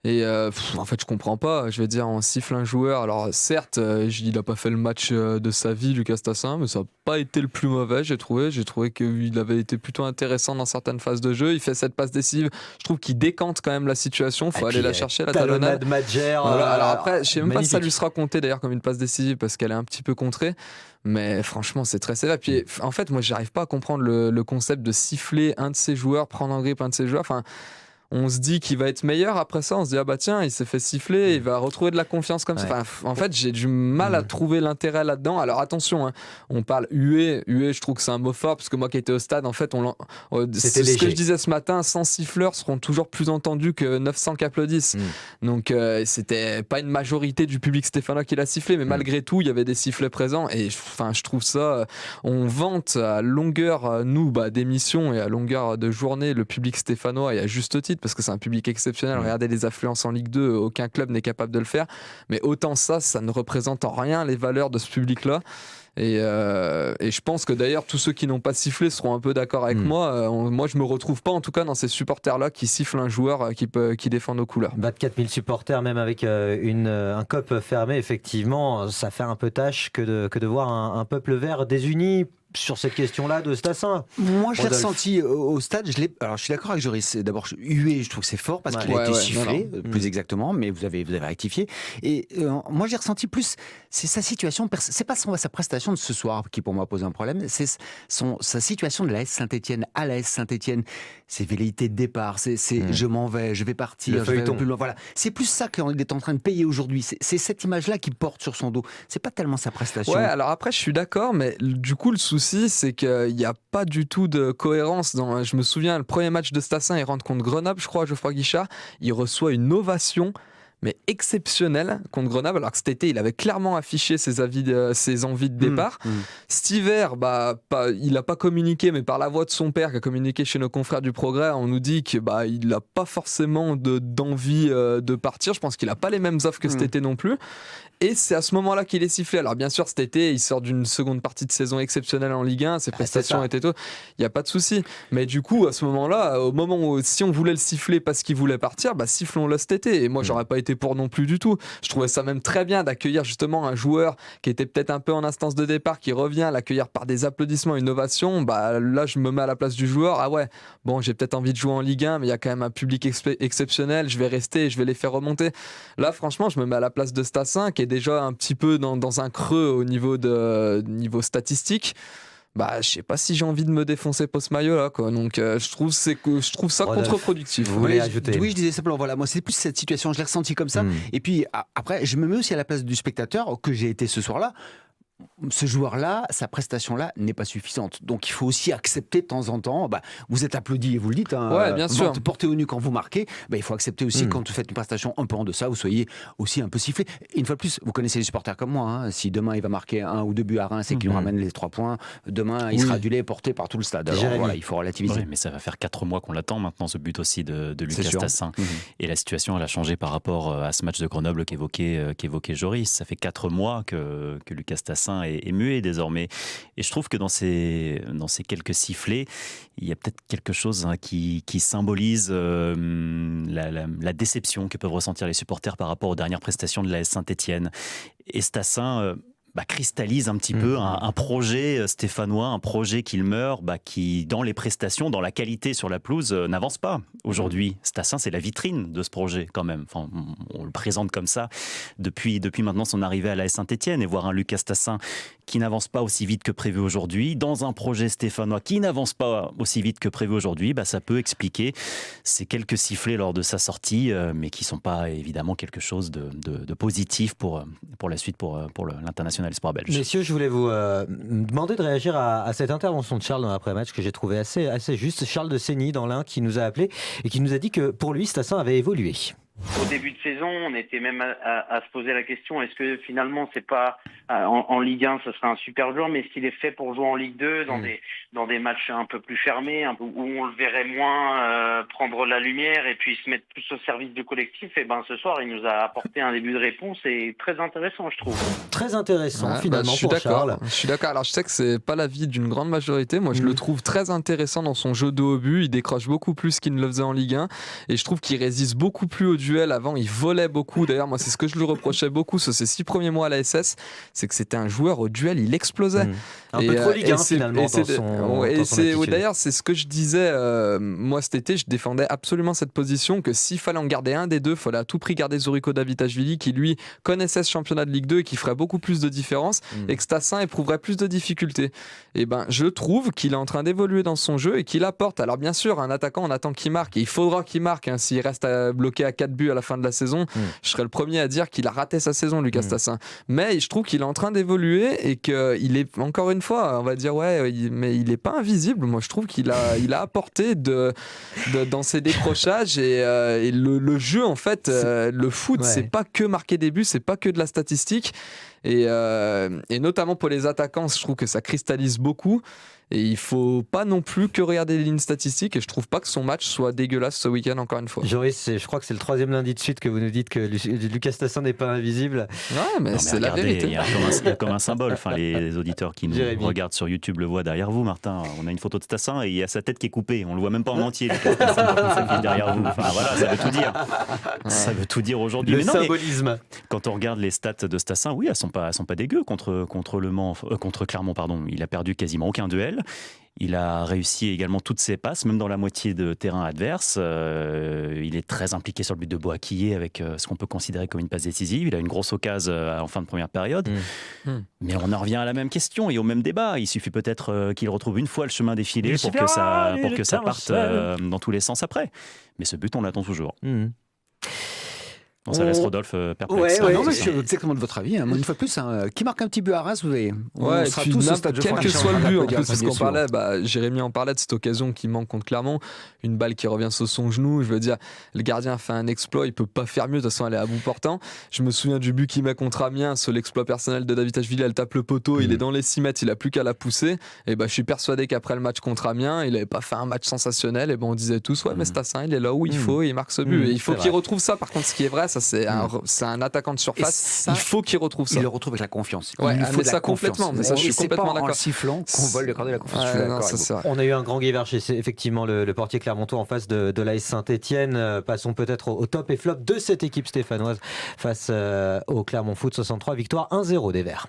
Et en fait, je comprends pas. Je veux dire, on siffle un joueur. Alors, certes, il a pas fait le match de sa vie, Lucas Tassin, mais ça n'a pas été le plus mauvais, j'ai trouvé. J'ai trouvé qu'il avait été plutôt intéressant dans certaines phases de jeu. Il fait cette passe décisive. Je trouve qu'il décante quand même la situation. Il faut aller la chercher, la talonnade. Voilà. Alors après, je sais même pas si ça lui sera compté d'ailleurs comme une passe décisive parce qu'elle est un petit peu contrée. Mais franchement, c'est très sévère. Puis en fait, moi, j'arrive pas à comprendre le concept de siffler un de ses joueurs, prendre en grippe un de ses joueurs. Enfin, on se dit qu'il va être meilleur après ça, on se dit tiens, il s'est fait siffler, il va retrouver de la confiance comme ça. Enfin, en fait, j'ai du mal à trouver l'intérêt là-dedans. Alors attention, on parle hué, je trouve que c'est un mot fort parce que moi qui étais au stade, en fait, c'est ce que je disais ce matin, 100 siffleurs seront toujours plus entendus que 900 qui applaudissent. Donc c'était pas une majorité du public stéphanois qui l'a sifflé, mais malgré tout, il y avait des sifflets présents et je trouve ça, on vante à longueur d'émission et à longueur de journée le public stéphanois et à juste titre parce que c'est un public exceptionnel. Regardez les affluences en Ligue 2, aucun club n'est capable de le faire. Mais autant ça ne représente en rien les valeurs de ce public-là. Et je pense que d'ailleurs tous ceux qui n'ont pas sifflé seront un peu d'accord avec moi. Moi je me retrouve pas en tout cas dans ces supporters-là qui sifflent un joueur qui défend nos couleurs. 24 000 supporters, même avec un COP fermé, effectivement, ça fait un peu tâche que de voir un peuple vert désuni sur cette question-là de Stassin. Moi, je l'ai ressenti au stade. Alors, je suis d'accord avec Joris. D'abord, hué, je trouve que c'est fort parce qu'il a été sifflé, plus exactement, mais vous avez rectifié. Et moi, j'ai ressenti plus, c'est sa situation, c'est pas sa prestation de ce soir qui, pour moi, pose un problème, c'est sa situation de l'AS Saint-Etienne à l'AS Saint-Etienne. Ses velléités de départ, c'est je m'en vais, je vais partir, je vais aller plus loin. Voilà. C'est plus ça qu'il est en train de payer aujourd'hui. C'est cette image-là qui porte sur son dos. C'est pas tellement sa prestation. Ouais, alors après, je suis d'accord, mais du coup, le souci, c'est qu'il n'y a pas du tout de cohérence. Je me souviens, le premier match de Stassin, il rentre contre Grenoble, je crois, Geoffroy Guichard, il reçoit une ovation, mais exceptionnelle, contre Grenoble, alors que cet été, il avait clairement affiché ses envies de départ. Cet hiver, il n'a pas communiqué, mais par la voix de son père, qui a communiqué chez nos confrères du Progrès, on nous dit qu'il n'a pas forcément d'envie de partir. Je pense qu'il n'a pas les mêmes offres que cet été non plus. Et c'est à ce moment-là qu'il est sifflé. Alors bien sûr, cet été, il sort d'une seconde partie de saison exceptionnelle en Ligue 1, ses prestations étaient tout, il n'y a pas de souci. Mais du coup, à ce moment-là, au moment où si on voulait le siffler parce qu'il voulait partir, sifflons-le cet été. Et moi, j'aurais pas été pour non plus du tout. Je trouvais ça même très bien d'accueillir justement un joueur qui était peut-être un peu en instance de départ, qui revient, l'accueillir par des applaudissements, une ovation. Là, je me mets à la place du joueur. Ah ouais, bon, j'ai peut-être envie de jouer en Ligue 1, mais il y a quand même un public exceptionnel. Je vais rester, je vais les faire remonter. Là, franchement, je me mets à la place de Stassin, qui est déjà un petit peu dans un creux au niveau statistique. Je sais pas si j'ai envie de me défoncer pour ce maillot là, quoi. Donc je trouve ça contre-productif. Vous voulez ajouter? Oui, je disais simplement, voilà, moi c'est plus cette situation, je l'ai ressenti comme ça. Et puis après, je me mets aussi à la place du spectateur que j'ai été ce soir-là. Ce joueur-là, sa prestation-là n'est pas suffisante. Donc il faut aussi accepter de temps en temps. Vous êtes applaudi et vous le dites. Bien sûr. Portez au nu quand vous marquez. Il faut accepter aussi quand vous faites une prestation un peu en deçà, vous soyez aussi un peu sifflé. Et une fois de plus, vous connaissez les supporters comme moi. Si demain il va marquer 1 ou 2 buts à Reims et qu'il nous ramène les 3 points, demain il sera adulé et porté par tout le stade. Alors voilà, il faut relativiser. Oui, mais ça va faire 4 mois qu'on l'attend maintenant, ce but aussi de Lucas Stassin. Et la situation, elle a changé par rapport à ce match de Grenoble qu'évoquait Joris. Ça fait 4 mois que Lucas Stassin est muet désormais. Et je trouve que dans ces quelques sifflets, il y a peut-être quelque chose qui symbolise la déception que peuvent ressentir les supporters par rapport aux dernières prestations de l'AS Saint-Etienne. Et Stassin cristallise un petit peu un projet stéphanois, un projet qu'il meurt, qui dans les prestations, dans la qualité sur la pelouse, n'avance pas. Aujourd'hui, Stassin, c'est la vitrine de ce projet quand même. Enfin, on le présente comme ça depuis maintenant son arrivée à l'AS Saint-Etienne, et voir un Lucas Stassin qui n'avance pas aussi vite que prévu aujourd'hui, dans un projet stéphanois qui n'avance pas aussi vite que prévu aujourd'hui, ça peut expliquer ces quelques sifflets lors de sa sortie, mais qui ne sont pas évidemment quelque chose de positif pour la suite, pour l'international espoir belge. Messieurs, je voulais vous demander de réagir à cette intervention de Charles dans l'après-match que j'ai trouvé assez juste. Charles de Sény dans l'Ain qui nous a appelé et qui nous a dit que pour lui, Stassin avait évolué. Au début de saison, on était même à se poser la question, est-ce que finalement c'est pas en Ligue 1 ce serait un super joueur, mais s'il est fait pour jouer en Ligue 2 dans des matchs un peu plus fermés, où on le verrait moins prendre la lumière et puis se mettre plus au service du collectif, et ce soir il nous a apporté un début de réponse et très intéressant, je trouve. Très intéressant finalement pour Charles. Je suis d'accord. Alors je sais que c'est pas l'avis d'une grande majorité. Moi je le trouve très intéressant dans son jeu de haut but. Il décroche beaucoup plus qu'il ne le faisait en Ligue 1 et je trouve qu'il résiste beaucoup plus au duel. Avant, il volait beaucoup. D'ailleurs, moi, c'est ce que je lui reprochais beaucoup sur ses 6 premiers mois à la SS, c'est que c'était un joueur au duel, il explosait. Un peu trop Ligue 1 finalement. D'ailleurs, c'est ce que je disais. Moi, cet été, je défendais absolument cette position que s'il fallait en garder un des deux, il fallait à tout prix garder Zuriko Davitashvili, qui lui connaissait ce championnat de Ligue 2 et qui ferait beaucoup plus de différence, et que Stassin éprouverait plus de difficultés. Et je trouve qu'il est en train d'évoluer dans son jeu et qu'il apporte. Alors, bien sûr, un attaquant, on attend qu'il marque. Et il faudra qu'il marque. S'il reste bloqué à 4 buts à la fin de la saison, je serais le premier à dire qu'il a raté sa saison, Lucas Stassin. Mais je trouve qu'il est en train d'évoluer et qu'il est, encore une fois, on va dire, mais il n'est pas invisible. Moi, je trouve qu'il a apporté dans ses décrochages et le jeu, en fait, le foot, c'est pas que marquer des buts, c'est pas que de la statistique. Et notamment pour les attaquants, je trouve que ça cristallise beaucoup. Et il faut pas non plus que regarder les lignes statistiques, et je trouve pas que son match soit dégueulasse ce week-end, encore une fois. Joris, je crois que c'est le 3e lundi de suite que vous nous dites que Lucas Tassin n'est pas invisible. Ouais, mais c'est la vérité. Il y a comme un symbole. Enfin, les auditeurs qui nous regardent sur YouTube le voient derrière vous, Martin. On a une photo de Tassin et il y a sa tête qui est coupée. On le voit même pas en entier, Lucas Tassin, qui est derrière vous. Enfin voilà, ça veut tout dire. Ça veut tout dire aujourd'hui. Le symbolisme. Mais quand on regarde les stats de Tassin, oui, elles sont pas dégueu contre Clermont, pardon. Il a perdu quasiment aucun duel. Il a réussi également toutes ses passes, même dans la moitié de terrain adverse. Il est très impliqué sur le but de Boakye avec ce qu'on peut considérer comme une passe décisive. Il a une grosse occasion en fin de première période. Mais on en revient à la même question et au même débat. Il suffit peut-être qu'il retrouve une fois le chemin défilé pour que ça parte dans tous les sens après. Mais ce but, on l'attend toujours. Bon, ça laisse Rodolphe perplexe. Non, mais je suis exactement de votre avis. Une fois de plus, qui marque un petit but à Reims, vous voyez. On sera tous au stade de France. Quel que soit le but, en plus, parce qu'on parlait, Jérémy en parlait de cette occasion qui manque contre Clermont, une balle qui revient sur son genou. Je veux dire, le gardien a fait un exploit, il peut pas faire mieux. De toute façon, elle est à bout portant. Je me souviens du but qu'il met contre Amiens, sur l'exploit personnel de David Ashvili. Elle tape le poteau, il est dans les 6 mètres, il a plus qu'à la pousser. Et je suis persuadé qu'après le match contre Amiens, il avait pas fait un match sensationnel. Et on disait tous, mais Tassin, il est là où il faut, et il marque ce but. Et il faut qu'il retrouve ça. Par contre, ce qui est vrai, ça c'est un attaquant de surface. Ça, il faut qu'il retrouve ça. Il le retrouve avec la confiance. Il faut ça complètement. Mais ça, je suis complètement d'accord. C'est pas en sifflant qu'on vole le corps de la confiance. On a eu un grand guévert chez effectivement le portier clermontois en face de l'AS Saint-Etienne. Passons peut-être au top et flop de cette équipe stéphanoise face au Clermont Foot 63. Victoire 1-0 des Verts.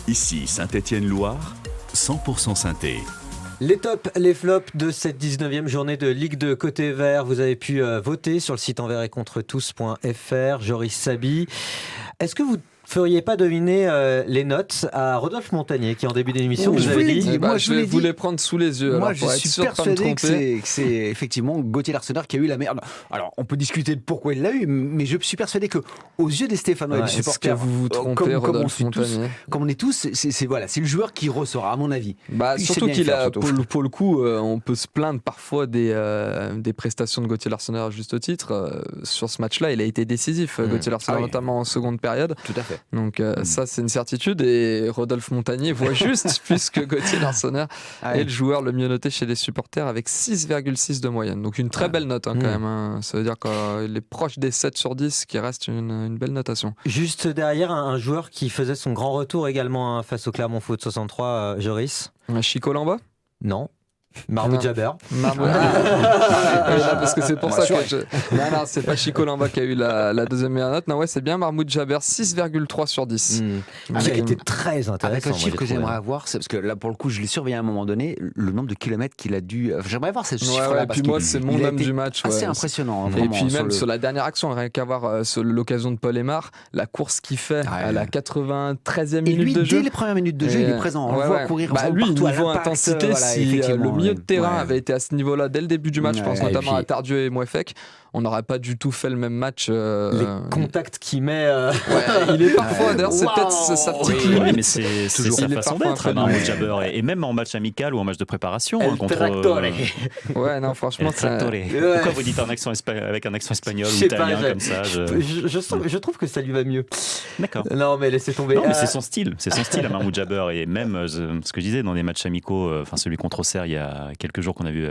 Ici Saint-Etienne-Loire, 100% Saint-Etienne. Les tops, les flops de cette 19e journée de Ligue 2 côté vert. Vous avez pu voter sur le site enversetcontretous.fr. Joris Saby. Est-ce que vous feriez pas deviner les notes à Rodolphe Montagnier qui en début d'émission vous avait dit je vais vous les prendre sous les yeux. Moi je suis persuadé que c'est effectivement Gauthier Larseneur qui a eu la meilleure. Alors on peut discuter de pourquoi il l'a eu, mais je suis persuadé que aux yeux des Stéphanois et des supporters, vous vous trompez, comme on est tous, c'est le joueur qui ressort à mon avis. Surtout qu'il a pour le coup, on peut se plaindre parfois des prestations de Gauthier Larseneur à juste titre. Sur ce match-là, il a été décisif. Gauthier Larseneur notamment en seconde période. Tout à fait. Donc ça c'est une certitude et Rodolphe Montagnier voit juste puisque Gauthier Larseneur est le joueur le mieux noté chez les supporters avec 6,6 de moyenne. Donc une très belle note quand même. Ça veut dire qu'il est proche des 7 sur 10 qui reste une belle notation. Juste derrière un joueur qui faisait son grand retour également face au Clermont Foot 63, Joris. Chico Lamba ? Non. Mahmoud Jabber. Parce que c'est pour ça que non, c'est pas Chico Lamba qui a eu la deuxième meilleure note. Non, c'est bien Mahmoud Jabber, 6,3 sur 10. Qui a été très intéressant. Avec un chiffre que j'aimerais avoir, c'est parce que là, pour le coup, je l'ai surveillé à un moment donné, le nombre de kilomètres qu'il a dû. J'aimerais avoir ce chiffre-là. Et puis moi, c'est mon homme du match. Assez impressionnant. Et puis même sur la dernière action, rien qu'à voir l'occasion de Paul Aimar, la course qu'il fait à la 93e minute de jeu. Dès les premières minutes de jeu, il est présent. On le voit courir lui, partout niveau intensité, si le milieu de terrain avait été à ce niveau-là dès le début du match, je pense notamment à Tardieu et Mouefek, on n'aurait pas du tout fait le même match. Les contacts qu'il met. Il est parfois, d'ailleurs, c'est peut-être sa petite limite. Oui, mais c'est sa façon d'être, Mahmoud Jabber, et même en match amical ou en match de préparation. contre. Non, franchement, Pourquoi vous dites avec un accent espagnol ou italien comme ça je trouve que ça lui va mieux. D'accord. Non, mais laissez tomber. Non, mais c'est son style à Mahmoud Jabber, et même ce que je disais dans des matchs amicaux, celui contre Auxerre il y a quelques jours qu'on a vu,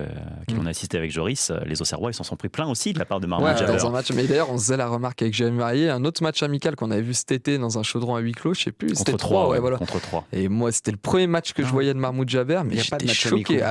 qu'on a assisté avec Joris, les Auxerrois ils s'en sont pris plein aussi de la part de Mahmoud Jabber. Dans un match, mais d'ailleurs on se faisait la remarque avec Jérémy Marié, un autre match amical qu'on avait vu cet été dans un chaudron à huis clos, je sais plus, c'était 3, voilà. Contre 3. Et moi c'était le premier match que je voyais de Mahmoud Jabber, mais j'étais choqué.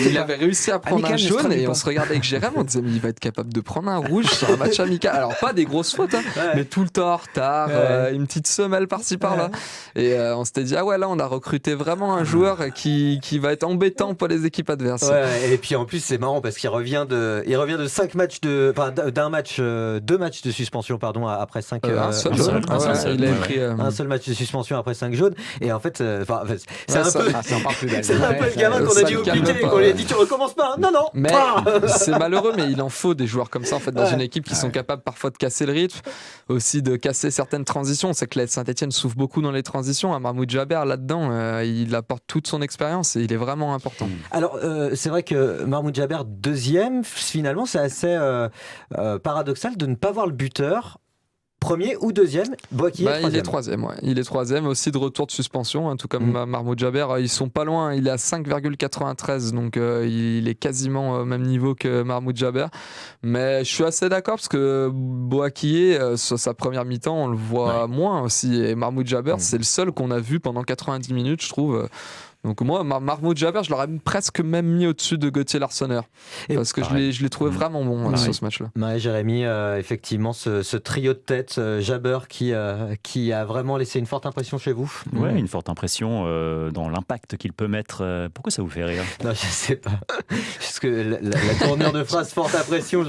Il avait réussi à prendre un jaune et on se regardait avec Jérémy, on disait mais il va être capable de prendre un rouge sur un match amical. Alors pas des grosses fautes, mais tout le temps en retard, une petite semelle par-ci par-là. Et on s'était dit là on a recruté vraiment un joueur qui va être embêtant pour les équipes adverses. Et puis en plus c'est marrant parce qu'il revient de 5 matchs d'un match, 2 matchs de suspension après 5 un seul match de suspension après 5 jaunes. Et en fait c'est un peu le gamin qu'on a dû oublier, qu'on lui a dit tu recommences pas. Non. Mais c'est malheureux, mais il en faut des joueurs comme ça en fait dans une équipe qui sont capables parfois de casser le rythme, aussi de casser certaines transitions. C'est que Saint-Etienne souffre beaucoup dans les transitions. Mahmoud Jabber là-dedans, il apporte toute son expérience et il est vraiment important. Alors c'est vrai que Mahmoud Jabber deuxième, finalement c'est assez paradoxal de ne pas voir le buteur Premier ou deuxième, Boakye il est troisième. Ouais. Il est troisième, aussi de retour de suspension, tout comme Mahmoud Jaber. Ils sont pas loin, il est à 5,93, donc il est quasiment au même niveau que Mahmoud Jaber. Mais je suis assez d'accord parce que Boakye, sur sa première mi-temps, on le voit moins aussi. Et Mahmoud Jaber, c'est le seul qu'on a vu pendant 90 minutes, je trouve. Donc moi, Mahmoud Jaber, je l'aurais presque même mis au-dessus de Gauthier Larsonneur parce que je l'ai trouvé vraiment bon sur ce match-là. Ouais, Jérémy, effectivement, ce trio de tête, Jaber qui a vraiment laissé une forte impression chez vous. Ouais, une forte impression dans l'impact qu'il peut mettre. Pourquoi ça vous fait rire? Non, je sais pas. Parce que la tournure de phrase forte impression.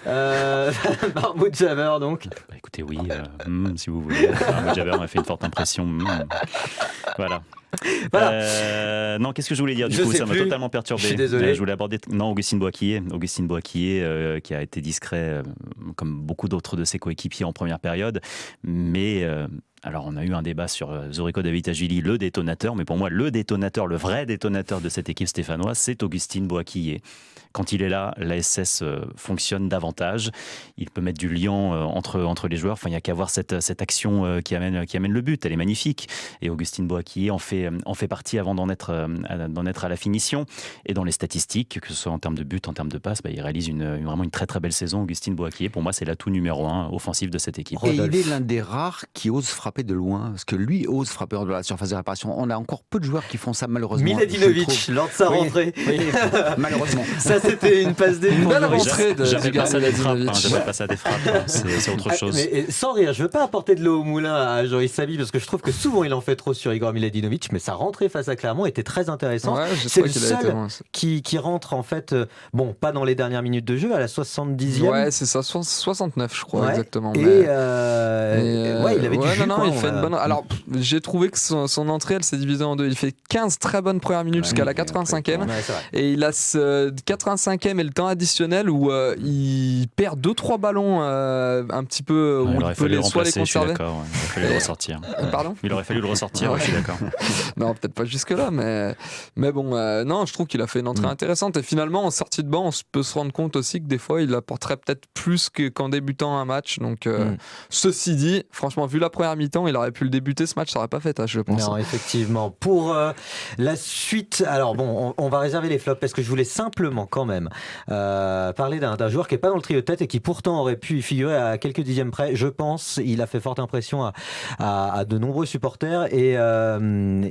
Mahmoud Jaber, donc. Écoutez, oui, si vous voulez. Mahmoud Jaber m'a fait une forte impression. Voilà. Non, qu'est-ce que je voulais dire du coup? Ça m'a totalement perturbé. Je suis désolé. Je voulais aborder Augustin Boakye qui a été discret comme beaucoup d'autres de ses coéquipiers en première période, mais alors on a eu un débat sur Zoriko Davitashvili, le détonateur, mais pour moi le vrai détonateur de cette équipe stéphanoise, c'est Augustin Boakye. Quand il est là, l'ASS fonctionne davantage. Il peut mettre du lien entre les joueurs. Enfin, il n'y a qu'à voir cette action qui amène le but. Elle est magnifique. Et Augustin Boakye en fait partie avant d'en être à la finition. Et dans les statistiques, que ce soit en termes de buts, en termes de passes, il réalise vraiment une très très belle saison. Augustin Boakye, pour moi, c'est l'atout numéro 1 offensif de cette équipe. Et il est l'un des rares qui ose frapper de loin. Parce que lui ose frapper de la surface de réparation. On a encore peu de joueurs qui font ça, malheureusement. Miladinovic, lors de sa rentrée. Oui, malheureusement. Ça, c'était une passe D. Une belle rentrée de J'appelle pas ça des frappes. Miladinovic. J'appelle pas ça des frappes. C'est autre chose. Mais sans rire, je veux pas apporter de l'eau au moulin à Joris Sabi parce que je trouve que souvent il en fait trop sur Igor Miladinovic, mais sa rentrée face à Clermont était très intéressante. Ouais, c'est le seul qui rentre en fait, pas dans les dernières minutes de jeu, à la 70e. Ouais, c'est ça, 69 je crois exactement. Et il avait du jus. Il fait une bonne. Alors j'ai trouvé que son entrée elle s'est divisée en deux. Il fait 15 très bonnes premières minutes jusqu'à la 85e et il a ce 85e et le temps additionnel où il perd 2-3 ballons un petit peu où il peut soit les conserver. Il aurait fallu le ressortir. Pardon ? Il aurait fallu le ressortir, je suis d'accord. Non, peut-être pas jusque-là, mais bon, non, je trouve qu'il a fait une entrée intéressante et finalement en sortie de banc, on peut se rendre compte aussi que des fois il apporterait peut-être plus qu'en débutant un match. Donc ceci dit, franchement, vu la première mi-temps, il aurait pu le débuter ce match, ça aurait pas fait tâche, je pense. Non, effectivement. Pour la suite, alors bon, on va réserver les flops parce que je voulais simplement quand même parler d'un joueur qui n'est pas dans le trio de tête et qui pourtant aurait pu y figurer à quelques dixièmes près. Je pense, il a fait forte impression à de nombreux supporters et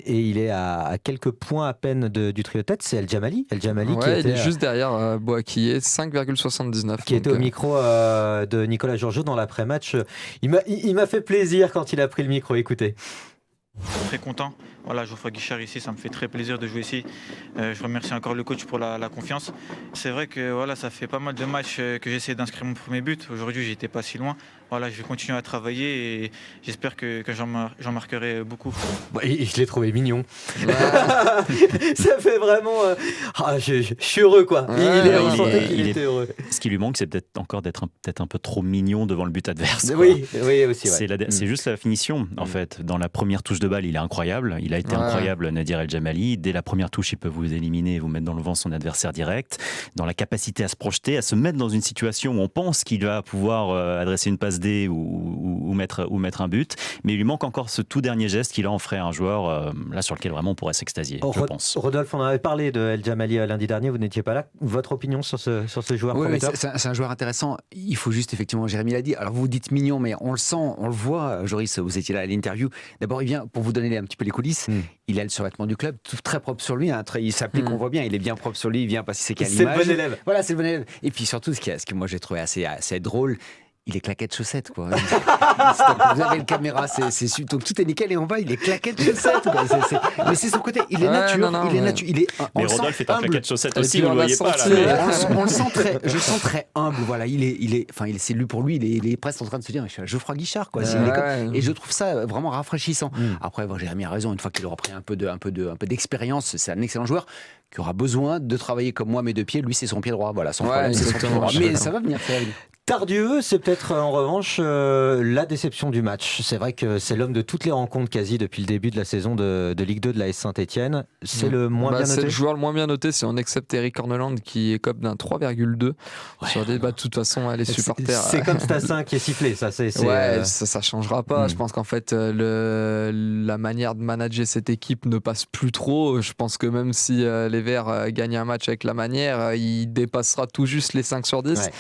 il est à quelques points à peine du trio de tête. C'est El Djamali. El Djamali qui était, il est juste derrière Boakye, 5,79. Qui était au micro de Nicolas Georgiou dans l'après-match. Il m'a fait plaisir quand il a pris le micro. Écoutez. Très content. Voilà, Geoffroy Guichard ici, ça me fait très plaisir de jouer ici. Je remercie encore le coach pour la confiance. C'est vrai que voilà, ça fait pas mal de matchs que j'essaie d'inscrire mon premier but. Aujourd'hui, j'étais pas si loin. Voilà, je vais continuer à travailler et j'espère que j'en marquerai beaucoup. Et je l'ai trouvé mignon. Ouais. Ça fait vraiment. Je suis heureux, quoi. Il était heureux. Ce qui lui manque, c'est peut-être encore d'être peut-être un peu trop mignon devant le but adverse. Oui, aussi. Ouais. C'est juste la finition, en fait. Dans la première touche de balle, il est incroyable. Il a été incroyable, Nadir El Djamali. Dès la première touche, il peut vous éliminer et vous mettre dans le vent son adversaire direct. Dans la capacité à se projeter, à se mettre dans une situation où on pense qu'il va pouvoir adresser une passe D ou mettre un but. Mais il lui manque encore ce tout dernier geste qui là en ferait un joueur là sur lequel vraiment on pourrait s'extasier, je pense. Rodolphe, on en avait parlé de El Djamali lundi dernier, vous n'étiez pas là. Votre opinion sur ce joueur prometteur ? C'est un joueur intéressant. Il faut juste, effectivement, Jérémy l'a dit. Alors vous dites mignon, mais on le sent, on le voit. Joris, vous étiez là à l'interview. D'abord, il vient, pour vous donner un petit peu les coulisses, il a le survêtement du club, tout très propre sur lui. Il s'applique, on voit bien, il est bien propre sur lui, il vient parce que c'est qu'à l'image. C'est le bon élève. Voilà, c'est le bon élève. Et puis surtout, ce que moi j'ai trouvé assez drôle, il est claquette chaussettes, quoi. Vous avez une caméra, donc tout est nickel et on va, il est claquette chaussettes, quoi. Mais c'est son côté, il est nature, il est. Mais Rodolphe est en claquette chaussettes aussi, vous le voyez pas là. On le sent je sens très humble, voilà. C'est lui pour lui, il est presque en train de se dire, je suis Geoffroy Guichard, quoi. Et je trouve ça vraiment rafraîchissant. Après, Jérémy a raison, une fois qu'il aura pris un peu d'expérience, c'est un excellent joueur qui aura besoin de travailler comme moi mes deux pieds. Lui, c'est son pied droit, voilà. Son problème, c'est son pied droit. Mais ça va venir, Tardieu, c'est peut-être en revanche la déception du match. C'est vrai que c'est l'homme de toutes les rencontres quasi depuis le début de la saison de Ligue 2 de l'AS Saint-Etienne. C'est le moins bien noté. C'est le joueur le moins bien noté si on accepte Eric Corneland qui est comme d'un 3,2 sur des de toute façon les supporters. C'est comme Stassin qui est sifflé, ça. Ça changera pas. Je pense qu'en fait la manière de manager cette équipe ne passe plus trop. Je pense que même si les Verts gagnent un match avec la manière, il dépassera tout juste les 5 sur 10. Ouais.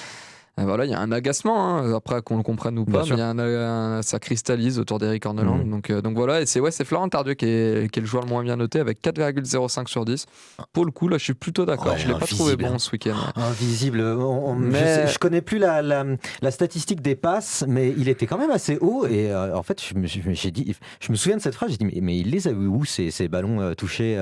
Voilà, il y a un agacement, après qu'on le comprenne ou pas, mais ça cristallise autour d'Eric Corneland. Donc voilà, et c'est Florent Tardieu qui est le joueur le moins bien noté avec 4,05 sur 10. Pour le coup, là, je suis plutôt d'accord. Je ne l'ai pas trouvé bon ce week-end. Invisible. Je connais plus la statistique des passes, mais il était quand même assez haut. Et en fait, je me souviens de cette phrase, j'ai dit, mais il les a eu où ces ballons touchés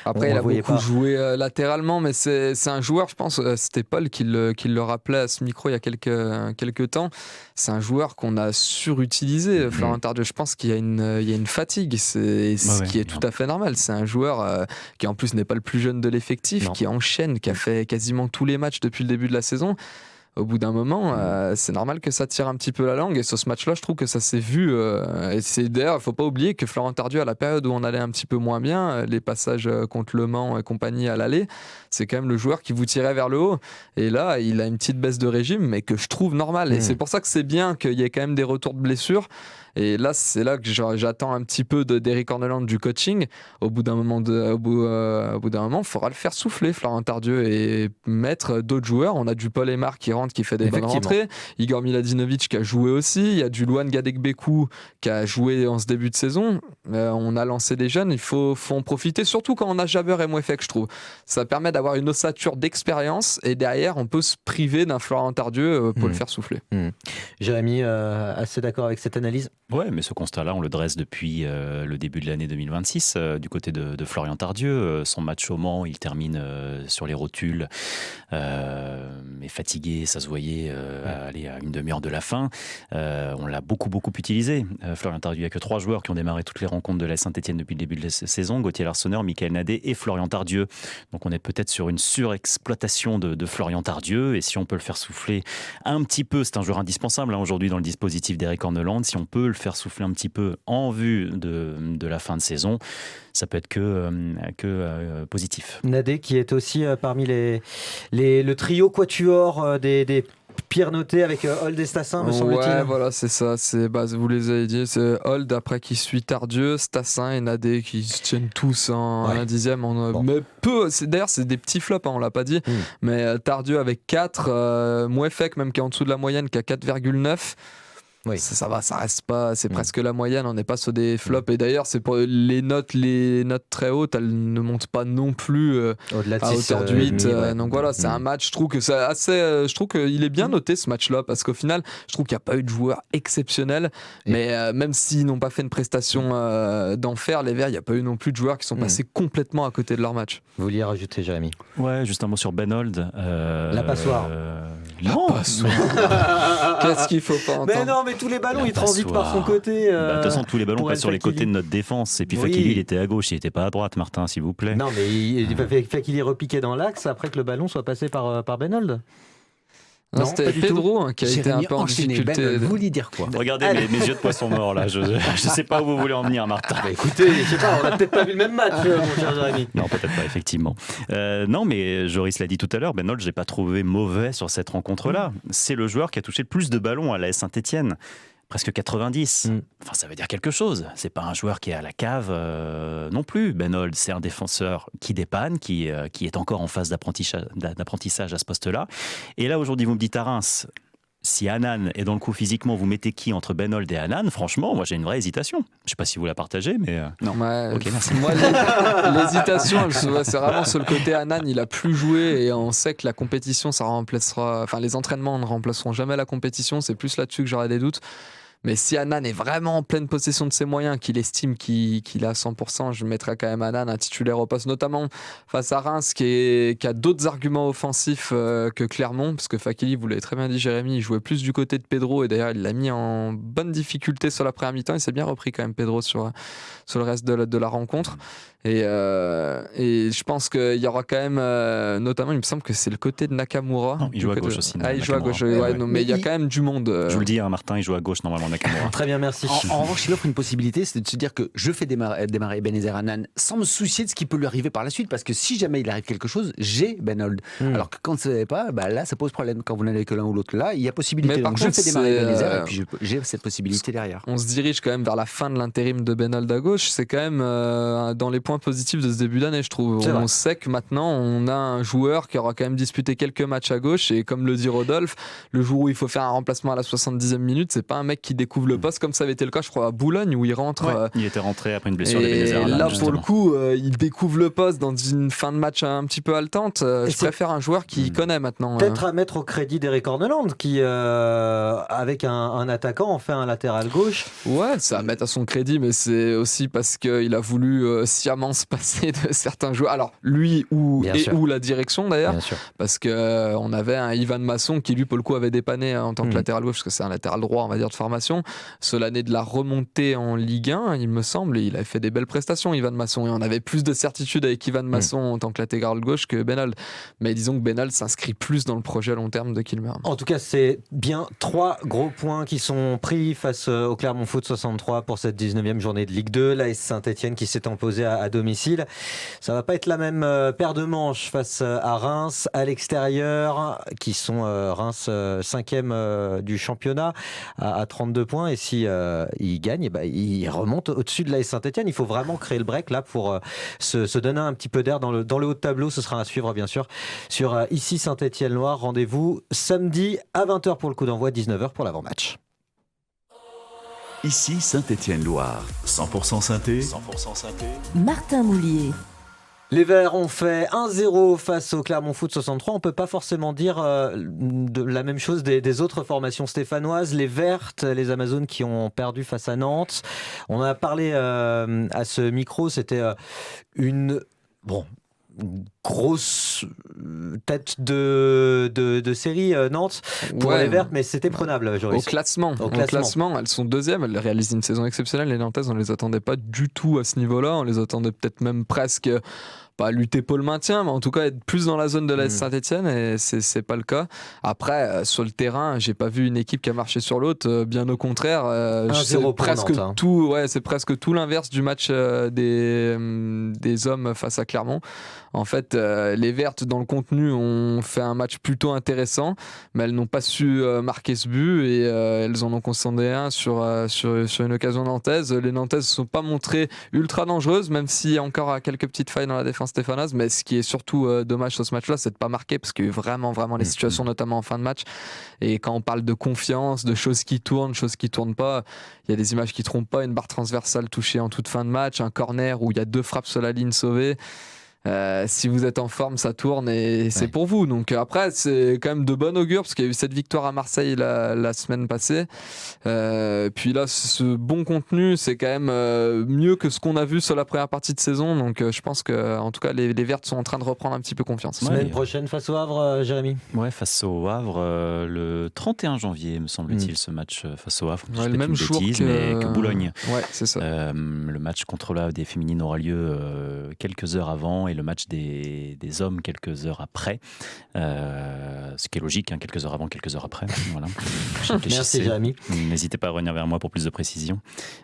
Après, il a beaucoup joué latéralement, mais c'est un joueur, je pense, c'était Paul qui le rappelait à ce micro il y a quelques temps. C'est un joueur qu'on a surutilisé, Florent Tardieu. Je pense qu'il y a une fatigue, ce qui est tout à fait normal. C'est un joueur qui en plus n'est pas le plus jeune de l'effectif, qui enchaîne, qui a fait quasiment tous les matchs depuis le début de la saison. Au bout d'un moment, c'est normal que ça tire un petit peu la langue. Et sur ce match-là, je trouve que ça s'est vu. Et c'est d'ailleurs, il ne faut pas oublier que Florent Tardieu, à la période où on allait un petit peu moins bien, les passages contre Le Mans et compagnie à l'aller, c'est quand même le joueur qui vous tirait vers le haut. Et là, il a une petite baisse de régime, mais que je trouve normale. Et c'est pour ça que c'est bien qu'il y ait quand même des retours de blessures. Et là, c'est là que j'attends un petit peu d'Eric Corneland du coaching. Au bout d'un moment, il faudra le faire souffler, Florent Tardieu, et mettre d'autres joueurs. On a du Paul Aymar qui rentre, qui fait des bonnes rentrées. Igor Miladinovic qui a joué aussi. Il y a du Luan Gadekbekou qui a joué en ce début de saison. On a lancé des jeunes. Il faut en profiter, surtout quand on a Jabber et Mouefek, je trouve. Ça permet d'avoir une ossature d'expérience. Et derrière, on peut se priver d'un Florent Tardieu pour le faire souffler. Jérémy, assez d'accord avec cette analyse? Ouais, mais ce constat-là, on le dresse depuis le début de l'année 2026 du côté de Florian Tardieu. Son match au Mans, il termine sur les rotules, mais fatigué, ça se voyait aller à une demi-heure de la fin. On l'a beaucoup utilisé. Florian Tardieu, il n'y a que 3 joueurs qui ont démarré toutes les rencontres de la Saint-Etienne depuis le début de la saison: Gauthier Larsonneur, Michael Nadet et Florian Tardieu. Donc on est peut-être sur une surexploitation de Florian Tardieu, et si on peut le faire souffler un petit peu, c'est un joueur indispensable aujourd'hui dans le dispositif d'Eric Corneland, si on peut le faire souffler un petit peu en vue de la fin de saison, ça peut être que positif. Nadet qui est aussi parmi le trio quatuor des pire noté avec Hold et Stassin, me semble-t-il. Ouais, voilà, c'est ça. Vous les avez dit. C'est Hold après qui suit Tardieu, Stassin et Nadet qui se tiennent tous un dixième. Mais peu. D'ailleurs, c'est des petits flops, on l'a pas dit. Mais Tardieu avec 4, Mouefek même qui est en dessous de la moyenne, qui a 4,9. Oui. Ça va, ça reste pas, c'est presque la moyenne, on n'est pas sur des flops. Et d'ailleurs, c'est pour les notes très hautes, elles ne montent pas non plus au-delà de 6, hauteur de 8. Donc voilà, c'est un match, je trouve que c'est assez, je trouve qu'il est bien noté ce match-là, parce qu'au final, je trouve qu'il n'y a pas eu de joueurs exceptionnels, mais même s'ils n'ont pas fait une prestation d'enfer, les Verts, il n'y a pas eu non plus de joueurs qui sont passés complètement à côté de leur match. Vous vouliez rajouter, Jérémy? Ouais, juste un mot sur Ben Hold. La passoire. Non. Qu'est-ce qu'il faut pas entendre? Mais non, mais tous les ballons, ils transitent par son côté. De toute façon, tous les ballons passent sur les côtés de notre défense. Et puis Fakili, il était à gauche, il n'était pas à droite, Martin, s'il vous plaît. Non, mais Fakili repiquait dans l'axe après que le ballon soit passé par Ben Hold. Non, c'était Pedro qui a été un peu en difficulté. Vous vouliez dire quoi? Regardez mes yeux de poisson mort là, je sais pas où vous voulez en venir, Martin. Bah écoutez, je sais pas, on a peut-être pas vu le même match, mon cher Jérémy. Non, peut-être pas, effectivement. Non, mais Joris l'a dit tout à l'heure, Ben Hold, j'ai pas trouvé mauvais sur cette rencontre-là. C'est le joueur qui a touché le plus de ballons à l'AS Saint-Etienne. Presque 90. Enfin, ça veut dire quelque chose. C'est pas un joueur qui est à la cave non plus. Ben Hold, c'est un défenseur qui dépanne, qui est encore en phase d'apprentissage à ce poste-là. Et là, aujourd'hui, vous me dites à Reims, si Hanan est dans le coup physiquement, vous mettez qui entre Ben Hold et Hanan? Franchement, moi j'ai une vraie hésitation. Je sais pas si vous la partagez, mais non. Ouais, ok, merci. Moi, l'hésitation, c'est vraiment sur le côté Hanan. Il a plus joué et on sait que la compétition, ça remplacera. Enfin, les entraînements ne remplaceront jamais la compétition. C'est plus là-dessus que j'aurais des doutes. Mais si Hanan est vraiment en pleine possession de ses moyens, qu'il estime qu'il est à 100%, je mettrais quand même Hanan un titulaire au poste, notamment face à Reims qui a d'autres arguments offensifs que Clermont, parce que Fakili, vous l'avez très bien dit Jérémy, il jouait plus du côté de Pedro et d'ailleurs il l'a mis en bonne difficulté sur la première mi-temps. Il s'est bien repris quand même Pedro sur le reste de la rencontre. Et je pense qu'il y aura quand même, notamment, il me semble que c'est le côté de Nakamura. Non, il joue à gauche aussi. Il joue à gauche, non, mais il y a quand même du monde. Je vous le dis, Martin, il joue à gauche normalement, Nakamura. Très bien, merci. En revanche, il offre une possibilité, c'est de se dire que je fais démarrer Ebenezer Hanan sans me soucier de ce qui peut lui arriver par la suite, parce que si jamais il arrive quelque chose, j'ai Benold. Alors que quand ça n'est pas, là, ça pose problème. Quand vous n'avez que l'un ou l'autre, là, il y a possibilité. Mais par Donc contre, je fais démarrer Ebenezer et puis j'ai cette possibilité derrière. On se dirige quand même vers la fin de l'intérim de Benold à gauche. C'est quand même dans les points positifs de ce début d'année, je trouve. On sait que maintenant, on a un joueur qui aura quand même disputé quelques matchs à gauche, et comme le dit Rodolphe, le jour où il faut faire un remplacement à la 70e minute, c'est pas un mec qui découvre le poste comme ça avait été le cas, je crois, à Boulogne, où il rentre. Il était rentré après une blessure et là, pour le coup, il découvre le poste dans une fin de match un petit peu haletante. Je préfère un joueur qui connaît maintenant. Peut-être à mettre au crédit d'Eric Orneland, qui, avec un attaquant, en fait un latéral gauche. Ouais, c'est à mettre à son crédit, mais c'est aussi parce qu'il a voulu sciemment se passer de certains joueurs. Alors, lui ou la direction d'ailleurs, parce qu'on avait un Ivan Masson qui, lui, pour le coup, avait dépanné en tant que latéral gauche, parce que c'est un latéral droit, on va dire, de formation. L'année de la remontée en Ligue 1, il me semble, il avait fait des belles prestations, Ivan Masson, et on avait plus de certitude avec Ivan Masson en tant que latéral gauche que Benald. Mais disons que Benald s'inscrit plus dans le projet long terme de Kilmer. En tout cas, c'est bien 3 gros points qui sont pris face au Clermont Foot 63 pour cette 19e journée de Ligue 2. L'AS Saint-Etienne qui s'est imposé à domicile. Ça va pas être la même paire de manches face à Reims à l'extérieur, qui sont Reims 5e du championnat à 32 points, et si ils gagnent, ils remontent au-dessus de l'AS Saint-Etienne. Il faut vraiment créer le break là pour se donner un petit peu d'air dans le haut de tableau. Ce sera à suivre bien sûr sur Ici Saint-Etienne-Loire. Rendez-vous samedi à 20h pour le coup d'envoi, 19h pour l'avant-match. Ici Saint- Étienne-Loire, 100% synthé. Martin Moulier. Les Verts ont fait 1-0 face au Clermont Foot 63. On ne peut pas forcément dire de la même chose des autres formations stéphanoises. Les Vertes, les Amazones qui ont perdu face à Nantes. On en a parlé à ce micro. C'était une grosse tête de série Nantes pour les Vertes, mais c'était prenable, Joris. Au classement, elles sont deuxièmes, elles réalisent une saison exceptionnelle. Les Nantaises, on ne les attendait pas du tout à ce niveau-là, on les attendait peut-être même presque pas lutter pour le maintien, mais en tout cas être plus dans la zone de l'AS Saint-Etienne, et c'est pas le cas. Après, sur le terrain, j'ai pas vu une équipe qui a marché sur l'autre, bien au contraire. C'est presque Nantes, tout, c'est presque tout l'inverse du match des hommes face à Clermont. En fait, les Vertes, dans le contenu, ont fait un match plutôt intéressant, mais elles n'ont pas su marquer ce but, et elles en ont concédé un sur une occasion nantaise. Les Nantaises ne se sont pas montrées ultra dangereuses, même s'il y a encore quelques petites failles dans la défense stéphanoise, mais ce qui est surtout dommage sur ce match-là, c'est de ne pas marquer, parce qu'il y a eu vraiment les situations, notamment en fin de match. Et quand on parle de confiance, de choses qui tournent pas, il y a des images qui ne trompent pas, une barre transversale touchée en toute fin de match, un corner où il y a 2 frappes sur la ligne sauvées. Si vous êtes en forme, ça tourne et c'est pour vous. Donc après, c'est quand même de bon augure, parce qu'il y a eu cette victoire à Marseille la semaine passée. Puis là, ce bon contenu, c'est quand même mieux que ce qu'on a vu sur la première partie de saison. Donc je pense que, en tout cas, les Vertes sont en train de reprendre un petit peu confiance. Semaine prochaine face au Havre, Jérémy. Ouais, face au Havre, le 31 janvier, me semble-t-il, ce match face au Havre. Le même jour que Boulogne. Ouais, c'est ça. Le match contre le Havre des féminines aura lieu quelques heures avant, et le match des hommes quelques heures après, ce qui est logique, quelques heures avant, quelques heures après. Voilà. Merci Jérémy. N'hésitez pas à revenir vers moi pour plus de précision.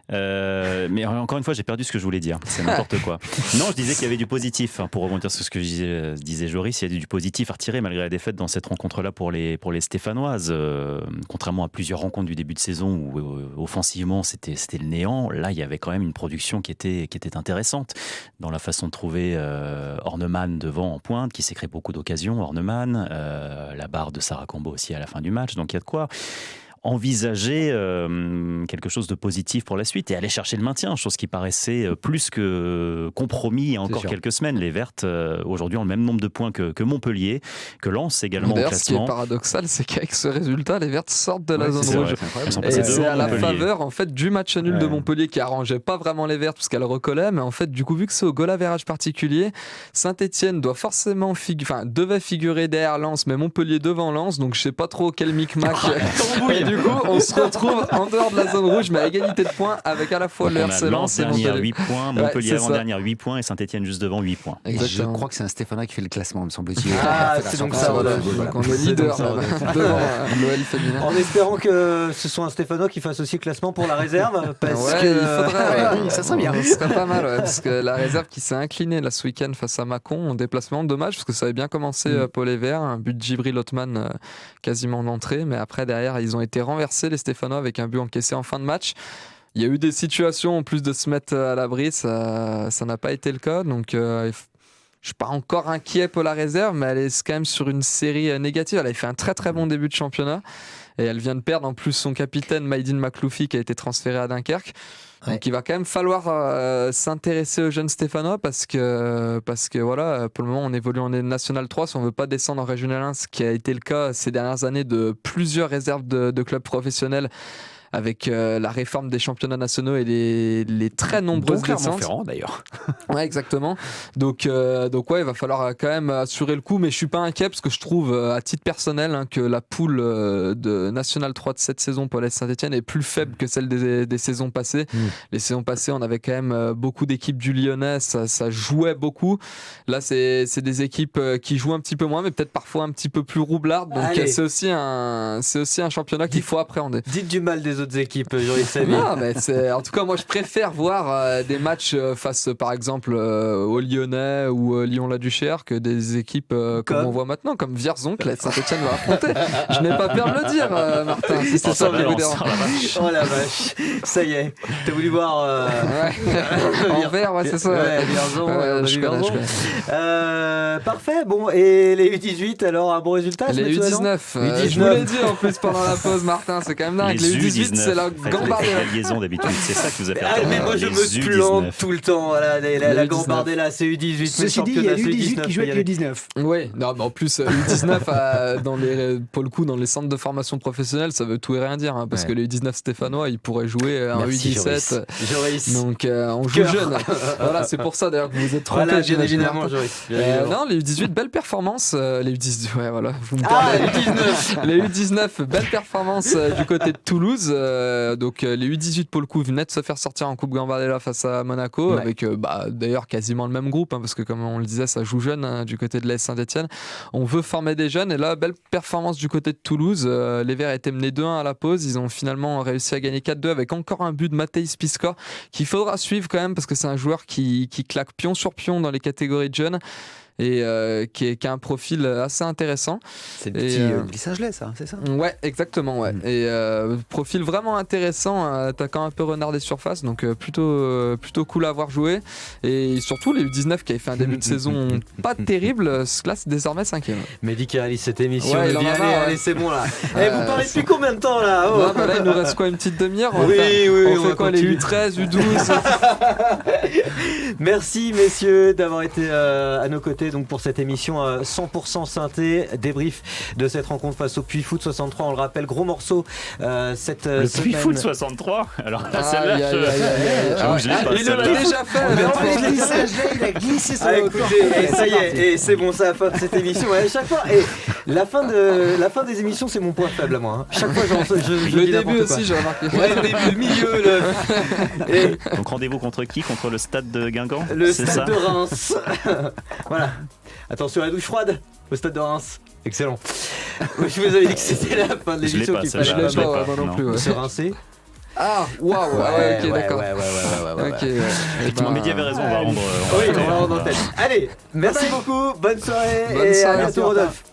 Mais encore une fois, j'ai perdu ce que je voulais dire, c'est n'importe quoi. Non, je disais qu'il y avait du positif, pour rebondir sur ce que disait Joris, il y a du positif à retirer malgré la défaite dans cette rencontre-là pour les Stéphanoises. Contrairement à plusieurs rencontres du début de saison où offensivement c'était le néant, là il y avait quand même une production qui était intéressante dans la façon de trouver Horneman devant en pointe, qui s'est créé beaucoup d'occasions. Horneman, la barre de Sarah Combo aussi à la fin du match, donc il y a de quoi. envisager quelque chose de positif pour la suite et aller chercher le maintien, chose qui paraissait plus que compromis il y a encore quelques semaines. Les Vertes aujourd'hui ont le même nombre de points que Montpellier, que Lens également au classement. Ce qui est paradoxal, c'est qu'avec ce résultat, les Vertes sortent de la zone rouge. Et c'est à la faveur en fait du match nul de Montpellier qui arrangeait pas vraiment les Vertes parce qu'elle recollait, mais en fait du coup vu que c'est au goal average particulier, Saint-Etienne doit forcément devait figurer derrière Lens, mais Montpellier devant Lens, donc je sais pas trop quel micmac. Et du coup on se retrouve en dehors de la zone rouge, mais à égalité de points avec à la fois le RC Lens et Montpellier 8 points, Montpellier avant-dernière 8 points et Saint-Etienne juste devant 8 points. Je crois que c'est un Stéphanois qui fait le classement, me semble-t-il. C'est donc ça. On est leader devant l'OL féminin. En espérant que ce soit un Stéphanois qui fasse aussi le classement pour la réserve, parce qu'il faudrait. Ça serait bien. Ce serait pas mal, parce que la réserve qui s'est inclinée là ce week-end face à Mâcon en déplacement, dommage parce que ça avait bien commencé pour les Verts, un but de Djibril Othman quasiment en entrée, mais après derrière ils ont été renversés les Stéphanois avec un but encaissé en fin de match. Il y a eu des situations en plus de se mettre à l'abri, ça n'a pas été le cas, donc je suis pas encore inquiet pour la réserve, mais elle est quand même sur une série négative. Elle a fait un très très bon début de championnat et elle vient de perdre en plus son capitaine Maïdine Makloufi qui a été transféré à Dunkerque. Donc il va quand même falloir s'intéresser aux jeunes Stéphanois parce que voilà, pour le moment on évolue en National 3 si on veut pas descendre en Régional 1, ce qui a été le cas ces dernières années de plusieurs réserves de clubs professionnels avec la réforme des championnats nationaux et les très nombreuses descentes. Clermont-Ferrand d'ailleurs. Ouais, exactement. Donc ouais, il va falloir quand même assurer le coup, mais je suis pas inquiet parce que je trouve à titre personnel que la poule de National 3 de cette saison pour l'AS Saint-Etienne est plus faible que celle des saisons passées. Les saisons passées, on avait quand même beaucoup d'équipes du Lyonnais, ça jouait beaucoup. Là, c'est des équipes qui jouent un petit peu moins, mais peut-être parfois un petit peu plus roublardes. Donc c'est aussi un championnat qu'il faut appréhender. Dites du mal des autres équipes, Joris Samy. Non, mais en tout cas, moi, je préfère voir des matchs face, par exemple, au Lyonnais ou Lyon-la-Duchère que des équipes comme on voit maintenant, comme Vierzon, que la Saint-Etienne va affronter. Je n'ai pas peur de le dire, Martin, si c'est ça qui vous dérange. Oh la vache, ça y est, t'as voulu voir en vert, ouais, c'est ça. Vierzon, je connais. Parfait, bon, et les U18, alors un bon résultat? Les U19, je vous l'ai dit en plus pendant la pause, Martin, c'est quand même dingue. Les U18, c'est la Gambardella. La liaison d'habitude, c'est ça qui vous a fait peur. Mais moi je me plante tout le temps, voilà, la Gambardella, c'est U18. Ceci dit, il y a U18 qui joue avec U19. Oui, non, mais en plus, U19, pour le coup, dans les centres de formation professionnelle, ça veut tout et rien dire, parce que les U19 stéphanois, ils pourraient jouer un U17. Joris. Donc on joue jeune. Voilà, c'est pour ça d'ailleurs que vous êtes trompé. Voilà, bien évidemment, Joris. Non, les U18, belle performance. Les U18, ouais, voilà, vous me perdez. Les U19, belle performance du côté de Toulouse. Donc les U18 pour le coup venaient de se faire sortir en Coupe Gambardella face à Monaco, avec d'ailleurs quasiment le même groupe, parce que comme on le disait, ça joue jeune du côté de l'AS Saint-Etienne. On veut former des jeunes et là, belle performance du côté de Toulouse. Les Verts étaient menés 2-1 à la pause, ils ont finalement réussi à gagner 4-2 avec encore un but de Matthijs Piskor qu'il faudra suivre quand même parce que c'est un joueur qui claque pion sur pion dans les catégories de jeunes et qui a un profil assez intéressant. C'est le petit Glissage-Lay, ça, c'est ça? Ouais, exactement, ouais. Et profil vraiment intéressant, attaquant un peu renard des surfaces, donc plutôt cool à avoir joué. Et surtout, les U19 qui avaient fait un début de saison pas terrible, se classent désormais 5e. Mehdi qui réalise cette émission, ouais, allez, c'est bon là. Vous parlez depuis combien de temps là? Non, là, il nous reste quoi, une petite demi-heure? On fait quoi, les U13, U12? Merci messieurs d'avoir été à nos côtés donc pour cette émission 100% synthé, débrief de cette rencontre face au Puy Foot 63. On le rappelle, gros morceau cette le semaine. Puy Foot 63. Alors là, celle-là, je l'ai pas. Il l'a déjà fait. Il a glissé sur écoutez, ça y est, et c'est bon, ça la fin de cette émission. À chaque fois, et la fin des émissions, c'est mon point faible à moi. Chaque fois, je le dis début aussi, quoi. j'ai remarqué. Ouais, le début, le milieu. Donc rendez-vous contre qui? Contre le stade de Guingamp? Le stade de Reims. Voilà. Attention à la douche froide au stade de Reims. Excellent. Je vous avais dit que c'était la fin de l'émission. Je l'ai pas, moi non plus. Se rincer. Ah, waouh, ok, d'accord. Ok. Effectivement, Mehdi avait raison, on va rendre. On va rendre en tête. Allez, merci beaucoup, bonne soirée et à bientôt, Rodolphe.